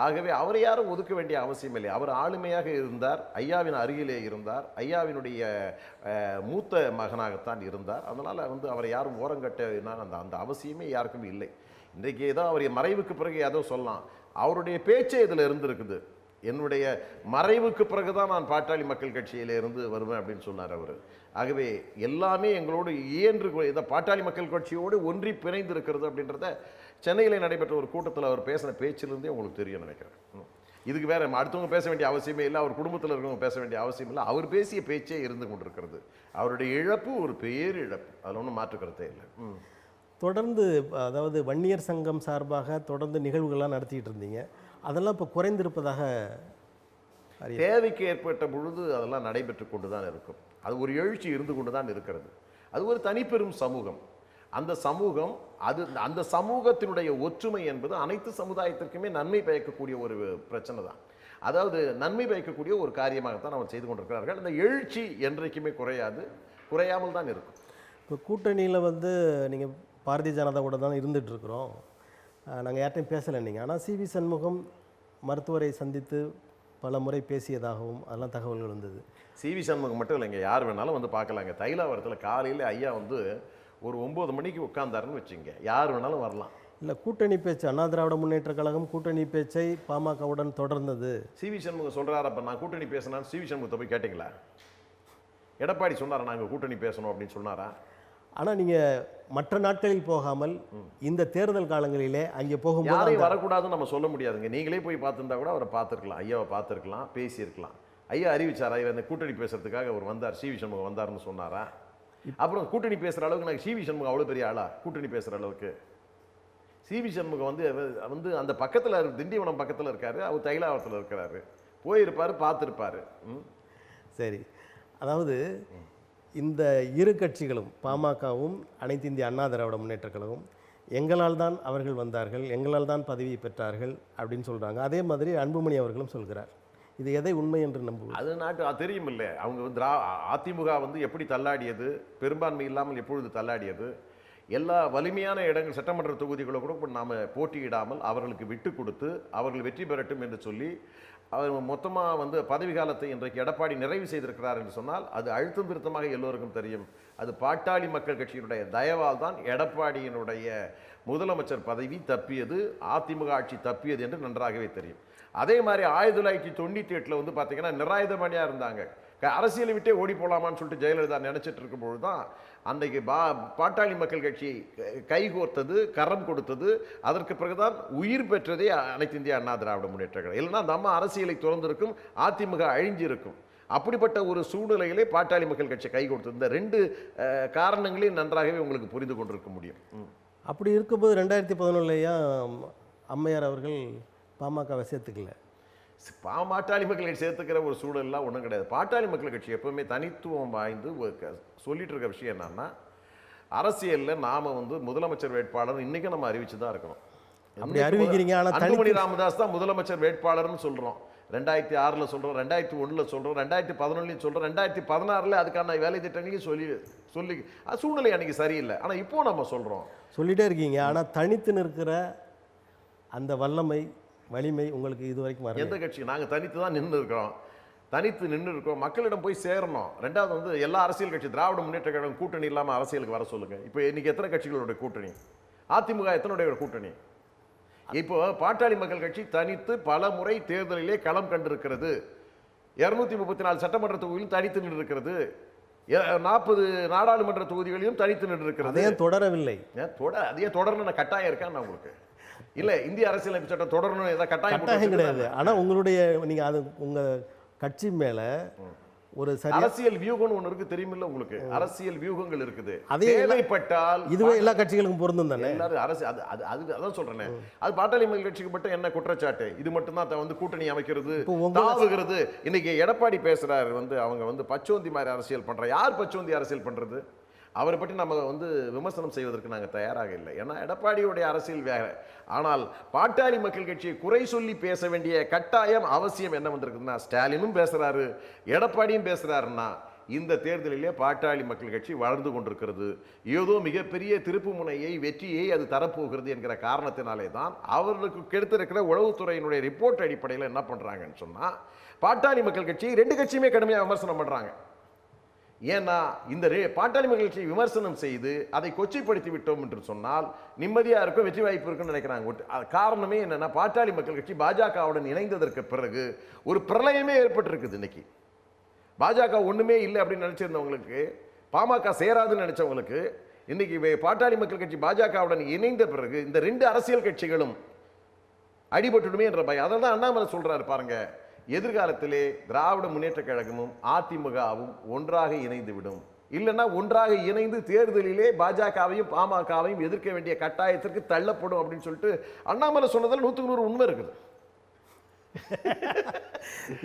ஆகவே அவரை யாரும் ஒதுக்க வேண்டிய அவசியம் இல்லை. அவர் ஆளுமையாக இருந்தார், ஐயாவின் அருகிலே இருந்தார், ஐயாவினுடைய மூத்த மகனாகத்தான் இருந்தார். அதனால் அவரை யாரும் ஓரங்கட்ட அந்த அவசியமே யாருக்கும் இல்லை. இன்றைக்கு ஏதோ அவர் மறைவுக்கு பிறகு ஏதோ சொல்லலாம், அவருடைய பேச்சே இதில் இருந்திருக்குது. என்னுடைய மறைவுக்கு பிறகுதான் நான் பாட்டாளி மக்கள் கட்சியில இருந்து வருவேன் அப்படின்னு சொன்னார் அவர். ஆகவே எல்லாமே எங்களோடு இயன்று இந்த பாட்டாளி மக்கள் கட்சியோடு ஒன்றி பிணைந்து இருக்கிறது அப்படின்றத சென்னையில் நடைபெற்ற ஒரு கூட்டத்தில் அவர் பேசின பேச்சிலிருந்தே உங்களுக்கு தெரியும் நினைக்கிறேன். இதுக்கு வேற அடுத்தவங்க பேச வேண்டிய அவசியமே இல்லை, அவர் குடும்பத்தில் இருக்கவங்க பேச வேண்டிய அவசியம் இல்லை. அவர் பேசிய பேச்சே இருந்து கொண்டிருக்கிறது. அவருடைய இழப்பு ஒரு பேரிழப்பு, அதில் ஒன்றும் மாற்றுக்கிறதே இல்லை. தொடர்ந்து அதாவது வன்னியர் சங்கம் சார்பாக தொடர்ந்து நிகழ்வுகள்லாம் நடத்திட்டு இருந்தீங்க, அதெல்லாம் இப்போ குறைந்திருப்பதாக தேவைக்கு ஏற்பட்ட பொழுது அதெல்லாம் நடைபெற்று கொண்டு தான் இருக்கும். அது ஒரு எழுச்சி இருந்து கொண்டு தான் இருக்கிறது. அது ஒரு தனிப்பெரும் சமூகம். அந்த சமூகம் அந்த சமூகத்தினுடைய ஒற்றுமை என்பது அனைத்து சமுதாயத்திற்குமே நன்மை பயக்கக்கூடிய ஒரு பிரச்சனை தான். அதாவது நன்மை பயக்கக்கூடிய ஒரு காரியமாகத்தான் அவர் செய்து கொண்டிருக்கிறார்கள். அந்த எழுச்சி என்றைக்குமே குறையாமல் தான் இருக்கும். இப்போ கூட்டணியில் நீங்கள் பாரதிய ஜனதா கூட தான் இருந்துகிட்டு இருக்கிறோம், நாங்கள் யார்ட்டையும் பேசலை நீங்கள். ஆனால் சிவி சண்முகம் மருத்துவரை சந்தித்து பல முறை பேசியதாகவும் அதெல்லாம் தகவல்கள் வந்தது. சிவி சண்முகம் மட்டும் இல்லைங்க, யார் வேணாலும் பார்க்கலாங்க. தைலாவரத்தில் காலையில் ஐயா ஒரு 9 மணிக்கு உட்கார்ந்தாருன்னு வச்சுங்க, யார் வேணாலும் வரலாம். இல்லை, கூட்டணி பேச்சு அண்ணா திராவிட முன்னேற்ற கழகம் கூட்டணி பேச்சை பாமகவுடன் தொடர்ந்தது. சிவி சண்முகம் சொல்கிறார், அப்போ நான் கூட்டணி பேசினான்னு சிவி சண்முகத்தை போய் கேட்டிங்களா? எடப்பாடி சொன்னாரா நாங்கள் கூட்டணி பேசணும் அப்படின்னு சொன்னாரா? ஆனால் நீங்கள் மற்ற நாட்களில் போகாமல் இந்த தேர்தல் காலங்களிலே அங்கே போகும்போது யாரையும் வரக்கூடாதுன்னு நம்ம சொல்ல முடியாதுங்க. நீங்களே போய் பார்த்துருந்தா கூட அவரை பார்த்துருக்கலாம், ஐயாவை பார்த்துருக்கலாம், பேசியிருக்கலாம். ஐயா அறிவிச்சார், ஐயா இந்த கூட்டணி பேசுறதுக்காக அவர் வந்தார், சிவி சண்முகம் வந்தார்னு சொன்னாரா? அப்புறம் கூட்டணி பேசுகிற அளவுக்கு நாங்கள் சிவி சண்முகம் அவ்வளோ பெரிய ஆளா? கூட்டணி பேசுகிற அளவுக்கு சிவி சண்முகம் அந்த பக்கத்தில் திண்டிவனம் பக்கத்தில் இருக்காரு, அவர் தைலாவரத்தில் இருக்கிறாரு, போயிருப்பார், பார்த்துருப்பாரு. சரி, அதாவது இந்த இரு கட்சிகளும் பாமகவும் அனைத்து இந்திய அண்ணா திராவிட முன்னேற்ற கழகம் எங்களால் தான் அவர்கள் வந்தார்கள், எங்களால் தான் பதவி பெற்றார்கள் அப்படின்னு சொல்கிறாங்க. அதே மாதிரி அன்புமணி அவர்களும் சொல்கிறார். இது எதை உண்மை என்று நம்புவோம்? அது தெரியும் இல்லை. அவங்க அதிமுக எப்படி தள்ளாடியது, பெரும்பான்மை இல்லாமல் எப்பொழுது தள்ளாடியது, எல்லா வலிமையான இடங்கள் சட்டமன்ற தொகுதிகளை கூட நாம் போட்டியிடாமல் அவர்களுக்கு விட்டு கொடுத்து அவர்கள் வெற்றி பெறட்டும் என்று சொல்லி அவர் மொத்தமாக பதவி காலத்தை இன்றைக்கு எடப்பாடி நிறைவு செய்திருக்கிறார் என்று சொன்னால் அது அழுத்தம் திருத்தமாக எல்லோருக்கும் தெரியும். அது பாட்டாளி மக்கள் கட்சியினுடைய தயவால் தான் எடப்பாடியினுடைய முதலமைச்சர் பதவி தப்பியது, அதிமுக ஆட்சி தப்பியது என்று நன்றாகவே தெரியும். அதே மாதிரி 1998 பார்த்தீங்கன்னா நிராயுதபாணியாக இருந்தாங்க. அரசியலை விட்டே ஓடி போகலாமான்னு சொல்லிட்டு ஜெயலலிதா நினைச்சிட்டு இருக்கும்பொழுது தான் அன்றைக்கு பாட்டாளி மக்கள் கட்சி கைகோர்த்தது, கரம் கொடுத்தது. அதற்கு பிறகுதான் உயிர் பெற்றதே அனைத்து இந்திய அண்ணா திராவிட முன்னேற்ற கழகம். இல்லைன்னா நம்ம அரசியலை திறந்திருக்கும், அதிமுக அழிஞ்சிருக்கும். அப்படிப்பட்ட ஒரு சூழ்நிலையிலே பாட்டாளி மக்கள் கட்சி கை கொடுத்தது. இந்த 2 காரணங்களையும் நன்றாகவே உங்களுக்கு புரிந்து கொண்டிருக்க முடியும். அப்படி இருக்கும்போது 2011 அம்மையார் அவர்கள் பாமகவை சேர்த்துக்கல. பாட்டாளி மக்கள் கட்சி சேர்த்துக்கிற ஒரு சூழல்லாம் ஒன்றும் கிடையாது. பாட்டாளி மக்கள் கட்சி எப்பவுமே தனித்துவம் வாய்ந்து சொல்லிட்டு இருக்க விஷயம் என்னன்னா, அரசியலில் நாம வந்து முதலமைச்சர் வேட்பாளர் இன்னைக்கு நம்ம அறிவிச்சு தான் இருக்கணும். அப்படி அறிவிக்கிறீங்க. ஆனா அன்புமணி ராமதாஸ் தான் முதலமைச்சர் வேட்பாளர்னு சொல்றோம். 2006ல் சொல்றோம், 2001ல் சொல்றோம், 2011லையும் சொல்றோம், 2016ல் அதுக்கான வேலை திட்டங்களையும் சொல்லி சூழ்நிலை அன்னைக்கு சரியில்லை. ஆனா இப்போ நம்ம சொல்றோம், சொல்லிட்டே இருக்கீங்க. ஆனா தனித்து நிற்கிற அந்த வல்லமை, வலிமை உங்களுக்கு இது வரைக்கும் வரல. எந்த கட்சி? நாங்க தனித்து தான் நின்று இருக்கிறோம். தனித்து நின்று இருக்கோம். மக்களிடம் போய் சேரணும். ரெண்டாவது வந்து எல்லா அரசியல் கட்சி, திராவிட முன்னேற்ற கழகம் கூட்டணி இல்லாம அரசியலுக்கு வர சொல்லுங்க. இப்போ இன்னைக்கு எத்தனை கட்சிகளோட கூட்டணி? அதிமுக எத்தனுடைய கூட்டணி? இப்போ பாட்டாளி மக்கள் கட்சி தனித்து பல முறை தேர்தலிலே களம் கண்டிருக்கிறது. 234 சட்டமன்ற தொகுதியிலும் தனித்து நின்று இருக்கிறது. 40 நாடாளுமன்ற தொகுதிகளிலும் தனித்து நின்று இருக்கிறது. அதையும் தொடரவில்லை. அதையே தொடரணும் கட்டாயம் இருக்கா உங்களுக்கு? இல்ல இந்திய அரசியலமைப்பு சட்டம் தொடரணும் ஏதாவது கட்டாயம் கிடையாது. ஆனா உங்களுடைய நீங்க அது உங்க கட்சி மேல ஒரு அரசியல் வியூகம் ஒன்று இருக்கு, தெரியுமில்ல உங்களுக்கு? அரசியல் வியூகங்கள் இருக்குது. தேவைப்பட்டால் இதுவே எல்லா கட்சிகளுக்கும் பொருந்தும் தானே. எல்லாரும் அரசு அதான் சொல்றேன். அது பாட்டாளி மக்கள் கட்சிக்கு மட்டும் என்ன குற்றச்சாட்டு? இது மட்டும் தான் வந்து கூட்டணி அமைக்கிறது, தாவுகிறது. இன்னைக்கு எடப்பாடி பேசுறாரு வந்து அவங்க வந்து பச்சோந்தி மாதிரி அரசியல் பண்ற. யார் பச்சோந்தி அரசியல் பண்றது? அவரை பற்றி நம்ம வந்து விமர்சனம் செய்வதற்கு நாங்கள் தயாராக இல்லை. ஏன்னா எடப்பாடியுடைய அரசியல் வேற. ஆனால் பாட்டாளி மக்கள் கட்சியை குறை சொல்லி பேச வேண்டிய கட்டாயம் அவசியம் என்ன வந்திருக்குதுன்னா, ஸ்டாலினும் பேசுறாரு, எடப்பாடியும் பேசுறாருன்னா இந்த தேர்தலிலே பாட்டாளி மக்கள் கட்சி வளர்ந்து கொண்டிருக்கிறது. ஏதோ மிகப்பெரிய திருப்பு முனையை, வெற்றியை அது தரப்போகிறது என்கிற காரணத்தினாலே தான் அவர்களுக்கு கெடுத்திருக்கிற உளவுத்துறையினுடைய ரிப்போர்ட் அடிப்படையில் என்ன பண்றாங்கன்னு சொன்னா, பாட்டாளி மக்கள் கட்சி 2 கட்சியுமே கடுமையாக விமர்சனம் பண்றாங்க. ஏன்னா இந்த பாட்டாளி மக்கள் கட்சியை விமர்சனம் செய்து அதை கொச்சைப்படுத்தி விட்டோம் என்று சொன்னால் நிம்மதியா இருக்கும், வெற்றி வாய்ப்பு இருக்குன்னு நினைக்கிறாங்க. காரணமே என்னன்னா, பாட்டாளி மக்கள் கட்சி பாஜகவுடன் இணைந்ததற்கு பிறகு ஒரு பிரளயமே ஏற்பட்டிருக்குது. இன்னைக்கு பாஜக ஒண்ணுமே இல்லை அப்படின்னு நினைச்சிருந்தவங்களுக்கு, பாமக சேராதுன்னு நினைச்சவங்களுக்கு, இன்னைக்கு பாட்டாளி மக்கள் கட்சி பாஜகவுடன் இணைந்த பிறகு இந்த 2 அரசியல் கட்சிகளும் அடிபட்டுடுமே என்ற பயம். அதை தான் அண்ணாமலை சொல்றாரு பாருங்க, எதிர்காலத்திலே திராவிட முன்னேற்ற கழகமும் அதிமுகவும் ஒன்றாக இணைந்து விடும். இல்லைன்னா ஒன்றாக இணைந்து தேர்தலிலே பாஜகவையும் பாமகவையும் எதிர்க்க வேண்டிய கட்டாயத்திற்கு தள்ளப்படும் அப்படின்னு சொல்லிட்டு அண்ணாமலை சொன்னதில் 100க்கு 100 உண்மை இருக்குது.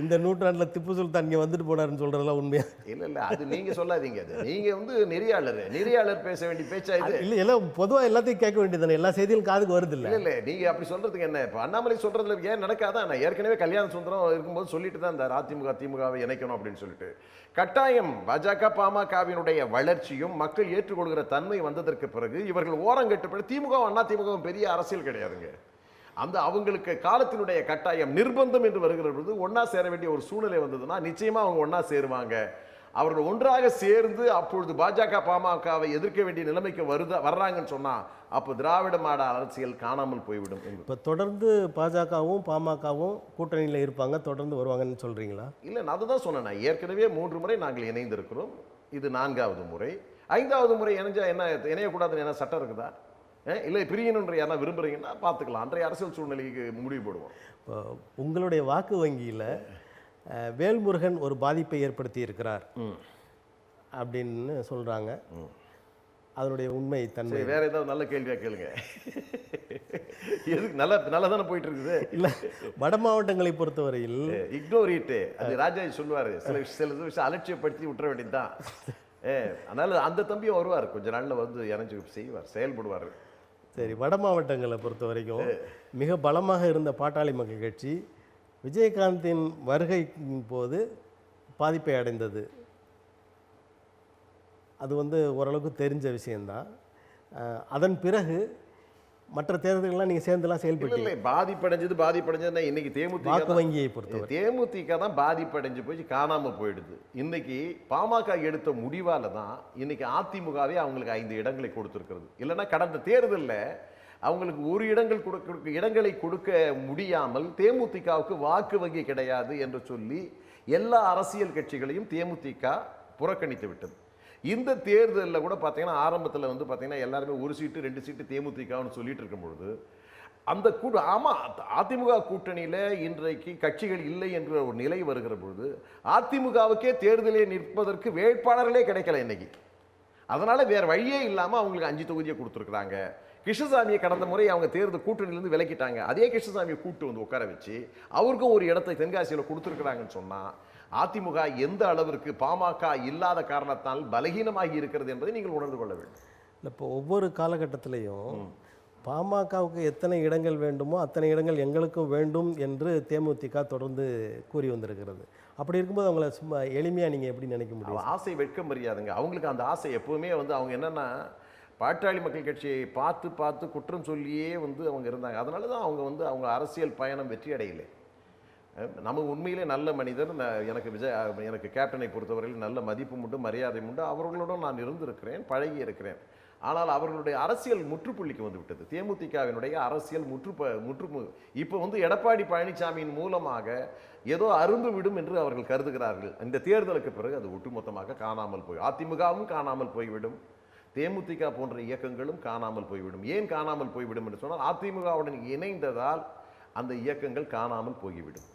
இந்த நூற்றாண்டுல திப்பு சுல்தான் இங்க வந்துட்டு போனாருன்னு சொல்றதெல்லாம் உண்மையா? இல்ல அது நீங்க சொல்லாதீங்க. அது நீங்க வந்து நெறியாளர் பேச வேண்டிய பேச்சா இது? இல்ல எல்லாம் பொதுவா எல்லாத்தையும் கேட்க வேண்டியது, எல்லா செய்தியும் காதுக்கு வருது. இல்ல நீங்க அப்படி சொல்றதுக்கு என்ன? இப்ப அண்ணாமலை சொல்றதுல ஏன் நடக்காதான்? நான் ஏற்கனவே கல்யாண சுந்தரம் இருக்கும்போது சொல்லிட்டு தான் இந்த அதிமுக திமுகவை இணைக்கணும் அப்படின்னு சொல்லிட்டு. கட்டாயம் பாஜக பாமகவினுடைய வளர்ச்சியும் மக்கள் ஏற்றுக்கொள்கிற தன்மை வந்ததற்கு பிறகு இவர்கள் ஓரங்கட்டு திமுக அண்ணா திமுக பெரிய அரசியல் கிடையாதுங்க. அந்த அவங்களுக்கு காலத்தினுடைய கட்டாயம் நிர்பந்தம் என்று வருகிற பொழுது ஒன்னா சேர வேண்டிய ஒரு சூழ்நிலை வந்ததுன்னா நிச்சயமா அவங்க ஒன்னா சேருவாங்க. அவர்கள் ஒன்றாக சேர்ந்து அப்பொழுது பாஜக பாமகவை எதிர்க்க வேண்டிய நிலைமைக்கு வர்றாங்கன்னு சொன்னா அப்போ திராவிட மாடல் அரசியல் காணாமல் போய்விடும். இப்போ தொடர்ந்து பாஜகவும் பாமகவும் கூட்டணியில் இருப்பாங்க, தொடர்ந்து வருவாங்கன்னு சொல்றீங்களா? இல்லை, நான் அதுதான் சொன்னேன். ஏற்கனவே 3 முறை நாங்கள் இணைந்திருக்கிறோம். இது 4வது முறை. 5வது முறை இணைஞ்சா என்ன இணையக்கூடாதுன்னு என்ன சட்டம் இருக்குதா? இல்லை பிரியணுன்ற யாரா விரும்புறீங்கன்னா பார்த்துக்கலாம். அன்றைய அரசியல் சூழ்நிலைக்கு முடிவு போடுவோம். இப்போ உங்களுடைய வாக்கு வங்கியில் வேல்முருகன் ஒரு பாதிப்பை ஏற்படுத்தி இருக்கிறார் அப்படின்னு சொல்றாங்க. அதனுடைய உண்மை தன்மை வேற ஏதாவது நல்ல கேள்வியா கேளுங்க. எதுக்கு நல்லா தானே போயிட்டு இருக்குது. இல்லை, வட மாவட்டங்களை பொறுத்தவரையில் இக்னோர் இட். அது ராஜாஜி சொல்லுவாரு, சில விஷயம் அலட்சியப்படுத்தி விட்டுற வேண்டியதுதான். அதனால அந்த தம்பியும் வருவார், கொஞ்ச நாள்ல வந்து இணைஞ்சு செய்வார், செயல்படுவார். சரி, வட மாவட்டங்களை பொறுத்த வரைக்கும் மிக பலமாக இருந்த பாட்டாளி மக்கள் கட்சி விஜயகாந்தின் வருகையின் போது பாதிப்பை அடைந்தது. அது வந்து ஓரளவுக்கு தெரிஞ்ச விஷயம்தான். அதன் பிறகு மற்ற தேர்தல்கள்லாம் நீங்கள் சேர்ந்துலாம் செயல்பட்டு பாதிப்படைஞ்சதுன்னா இன்னைக்கு வாக்கு வங்கியை பொறுத்தவரை தேமுதிக தான் பாதிப்படைஞ்சு போய் காணாமல் போயிடுது. இன்னைக்கு பாமக எடுத்த முடிவால தான் இன்னைக்கு அதிமுகவே அவங்களுக்கு 5 இடங்களை கொடுத்துருக்கிறது. இல்லைன்னா கடந்த தேர்தலில் அவங்களுக்கு ஒரு இடங்களை கொடுக்க முடியாமல் தேமுதிகவுக்கு வாக்கு வங்கி கிடையாது என்று சொல்லி எல்லா அரசியல் கட்சிகளையும் தேமுதிக புறக்கணித்து விட்டது. இந்த தேர்தலில் கூட பார்த்தீங்கன்னா ஆரம்பத்தில் வந்து பார்த்தீங்கன்னா எல்லாருமே 1 சீட்டு 2 சீட்டு தேமுதிகன்னு சொல்லிட்டு இருக்கும் பொழுது அந்த அதிமுக கூட்டணியில் இன்றைக்கு கட்சிகள் இல்லை என்ற ஒரு நிலை வருகிற பொழுது அதிமுகவுக்கே தேர்தலில் நிற்பதற்கு வேட்பாளர்களே கிடைக்கல இன்னைக்கு. அதனால வேற வழியே இல்லாமல் அவங்களுக்கு 5 தொகுதியை கொடுத்துருக்குறாங்க. கிருஷ்ணசாமியை கடந்த முறை அவங்க தேர்தல் கூட்டணியிலிருந்து விலக்கிட்டாங்க. அதே கிருஷ்ணசாமியை கூட்டு வந்து உட்கார வச்சு அவருக்கும் ஒரு இடத்தை தென்காசியில் கொடுத்துருக்குறாங்கன்னு சொன்னா அதிமுக எந்த அளவிற்கு பாமக இல்லாத காரணத்தால் பலகீனமாகி இருக்கிறது என்பதை நீங்கள் உணர்ந்து கொள்ள வேண்டும். இப்போ ஒவ்வொரு காலகட்டத்திலையும் பாமகவுக்கு எத்தனை இடங்கள் வேண்டுமோ அத்தனை இடங்கள் எங்களுக்கும் வேண்டும் என்று தேமுதிக தொடர்ந்து கூறி வந்திருக்கிறது. அப்படி இருக்கும்போது அவங்கள சும்மா எளிமையாக நீங்கள் எப்படி நினைக்க முடியும்? ஆசை வெட்க முடியாதுங்க. அவங்களுக்கு அந்த ஆசை எப்பவுமே வந்து அவங்க என்னன்னா பாட்டாளி மக்கள் கட்சியை பார்த்து பார்த்து குற்றம் சொல்லியே வந்து அவங்க இருந்தாங்க. அதனால தான் அவங்க வந்து அவங்க அரசியல் பயணம் வெற்றி அடையலை. நம்ம உண்மையிலே நல்ல மனிதர். எனக்கு கேப்டனை பொறுத்தவரையில் நல்ல மதிப்பும் உண்டு, மரியாதையும் உண்டு. அவர்களோடும் நான் இருந்திருக்கிறேன், பழகி இருக்கிறேன். ஆனால் அவர்களுடைய அரசியல் முற்றுப்புள்ளிக்கு வந்து விட்டது. தேமுதிகவினுடைய அரசியல் இப்போ வந்து எடப்பாடி பழனிசாமியின் மூலமாக ஏதோ அரும்பு விடும் என்று அவர்கள் கருதுகிறார்கள். இந்த தேர்தலுக்கு பிறகு அது ஒட்டுமொத்தமாக காணாமல் போய் அதிமுகவும் காணாமல் போய்விடும், தேமுதிக போன்ற இயக்கங்களும் காணாமல் போய்விடும். ஏன் காணாமல் போய்விடும் என்று சொன்னால் அதிமுகவுடன் இணைந்ததால் அந்த இயக்கங்கள் காணாமல் போய்விடும்.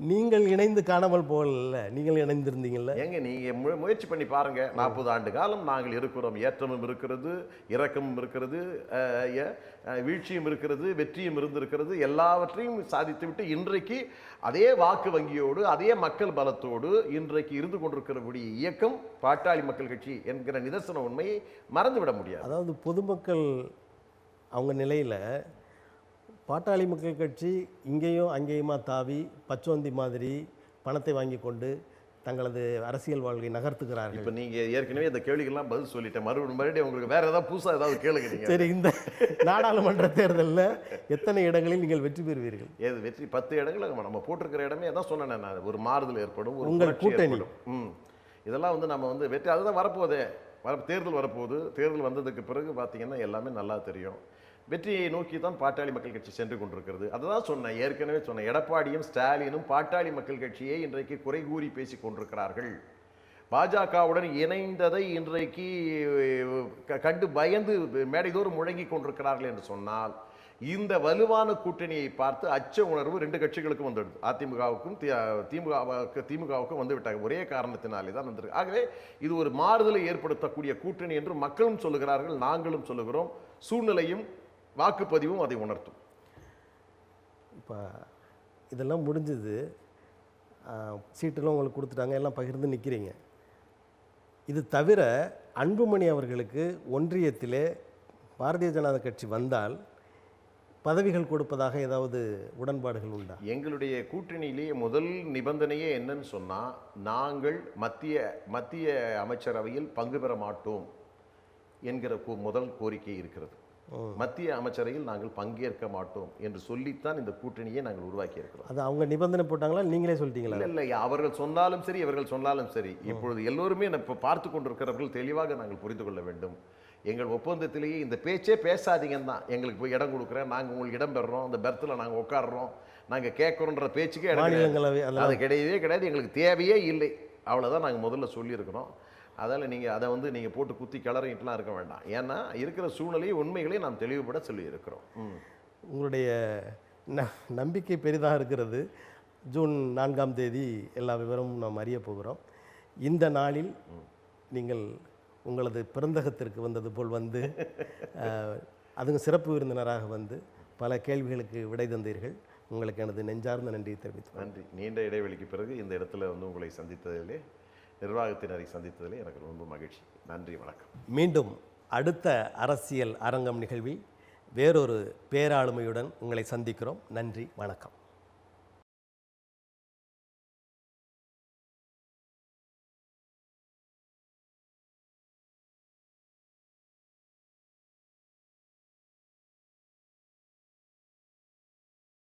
நீங்கள் இணைந்து காணாமல் போகல, நீங்கள் இணைந்திருந்தீங்கல்ல. ஏங்க நீங்க முயற்சி பண்ணி பாருங்க. 40 ஆண்டு காலம் நாங்கள் இருக்கிறோம். ஏற்றமும் இருக்கிறது, இறக்கமும் இருக்கிறது, வீழ்ச்சியும் இருக்கிறது, வெற்றியும் இருந்திருக்கிறது. எல்லாவற்றையும் சாதித்துவிட்டு இன்றைக்கு அதே வாக்கு வங்கியோடு அதே மக்கள் பலத்தோடு இன்றைக்கு இருந்து கொண்டிருக்கிறபடி இயக்கம் பாட்டாளி மக்கள் கட்சி என்கிற நிதர்சன உண்மையை மறந்துவிட முடியாது. அதாவது பொதுமக்கள் அவங்க நிலையில் பாட்டாளி மக்கள் கட்சி இங்கேயும் அங்கேயுமா தாவி பச்சோந்தி மாதிரி பணத்தை வாங்கி கொண்டு தங்களது அரசியல் வாழ்க்கை நகர்த்துகிறார்கள். இப்போ நீங்கள் ஏற்கனவே இந்த கேள்விகள்லாம் பதில் சொல்லிட்டேன். மறுபடியும் உங்களுக்கு வேற ஏதாவது புதுசாக ஏதாவது கேளுங்க. சரி, இந்த நாடாளுமன்ற தேர்தலில் எத்தனை இடங்களில் நீங்கள் வெற்றி பெறுவீர்கள்? ஏது வெற்றி 10 இடங்கள் நம்ம போட்டிருக்கிற இடமே அதான் சொன்னேன் நான். ஒரு மாறுதல் ஏற்படும், ஒரு உங்கள் கூட்டணி இதெல்லாம் வந்து நம்ம வந்து வெற்றி அதுதான் வரப்போகுது. தேர்தல் வரப்போகுது. தேர்தல் வந்ததுக்கு பிறகு பார்த்தீங்கன்னா எல்லாமே நல்லா தெரியும். வெற்றியை நோக்கி தான் பாட்டாளி மக்கள் கட்சி சென்று கொண்டிருக்கிறது. அதுதான் சொன்னேன், ஏற்கனவே சொன்னேன். எடப்பாடியும் ஸ்டாலினும் பாட்டாளி மக்கள் கட்சியை இன்றைக்கு குறை கூறி பேசிக் கொண்டிருக்கிறார்கள். பாஜகவுடன் இணைந்ததை இன்றைக்கு கண்டு பயந்து மேடைதோறும் முழங்கி கொண்டிருக்கிறார்கள் என்று சொன்னால் இந்த வலுவான கூட்டணியை பார்த்து அச்ச உணர்வு 2 கட்சிகளுக்கும் வந்துடுது. அதிமுகவுக்கும் திமுகவுக்கும் வந்து விட்டாங்க. ஒரே காரணத்தினாலே தான் வந்திருக்கு. ஆகவே இது ஒரு மாறுதலை ஏற்படுத்தக்கூடிய கூட்டணி என்று மக்களும் சொல்லுகிறார்கள், நாங்களும் சொல்லுகிறோம். சூழ்நிலையும் வாக்குப்பதிவும் அதை உணர்த்தும். இப்போ இதெல்லாம் முடிஞ்சது, சீட்டெல்லாம் உங்களுக்கு கொடுத்துட்டாங்க, எல்லாம் பகிர்ந்து நிற்கிறீங்க. இது தவிர அன்புமணி அவர்களுக்கு ஒன்றியத்திலே பாரதிய ஜனதா கட்சி வந்தால் பதவிகள் கொடுப்பதாக ஏதாவது உடன்பாடுகள் உண்டா? எங்களுடைய கூட்டணியிலேயே முதல் நிபந்தனையே என்னன்னு சொன்னால் நாங்கள் மத்திய அமைச்சரவையில் பங்கு பெற மாட்டோம் என்கிற முதல் கோரிக்கை இருக்கிறது. மத்திய அமைச்சரையில் நாங்கள் பங்கேற்க மாட்டோம் என்று சொல்லித்தான் இந்த கூட்டணியை நாங்கள் உருவாக்கி இருக்கிறோம். அது அவங்க நிபந்தனை போட்டாங்களா, நீங்களே சொல்லிட்டீங்களா? இல்லை, அவர்கள் சொன்னாலும் சரி, இவர்கள் சொன்னாலும் சரி, இப்பொழுது எல்லோருமே இப்போ பார்த்து கொண்டிருக்கிறவர்கள் தெளிவாக நாங்கள் புரிந்து கொள்ள வேண்டும். எங்கள் ஒப்பந்தத்திலேயே இந்த பேச்சே பேசாதீங்கன்னு தான். எங்களுக்கு போய் இடம் கொடுக்குறேன், நாங்கள் உங்களுக்கு இடம் பெறுறோம், அந்த பெர்த்தில் நாங்கள் உட்காடுறோம், நாங்கள் கேட்குறோன்ற பேச்சுக்கே அது கிடையவே கிடையாது. எங்களுக்கு தேவையே இல்லை. அவ்வளோதான் நாங்கள் முதல்ல சொல்லியிருக்கிறோம். அதனால் நீங்கள் அதை வந்து நீங்கள் போட்டு குத்தி கிளறிட்டுலாம் இருக்க வேண்டாம். ஏன்னா இருக்கிற சூழ்நிலையை உண்மைகளையும் நாம் தெளிவுபட சொல்லியிருக்கிறோம். உங்களுடைய நம்பிக்கை பெரிதாக இருக்கிறது. ஜூன் 4ஆம் தேதி எல்லா விவரமும் நாம் அறிய போகிறோம். இந்த நாளில் நீங்கள் உங்களது பிறந்தகத்திற்கு வந்தது போல் வந்து அதுவும் சிறப்பு விருந்தினராக வந்து பல கேள்விகளுக்கு விடை தந்தீர்கள். உங்களுக்கு எனது நெஞ்சார்ந்த நன்றியை தெரிவித்து நன்றி. நீண்ட இடைவெளிக்கு பிறகு இந்த இடத்துல வந்து உங்களை சந்தித்ததிலே, நிர்வாகத்தினரை சந்தித்ததிலே எனக்கு ரொம்ப மகிழ்ச்சி. நன்றி, வணக்கம். மீண்டும் அடுத்த அரசியல் அரங்கம் நிகழ்வில் வேறொரு பேராளுமையுடன் உங்களை சந்திக்கிறோம். நன்றி, வணக்கம்.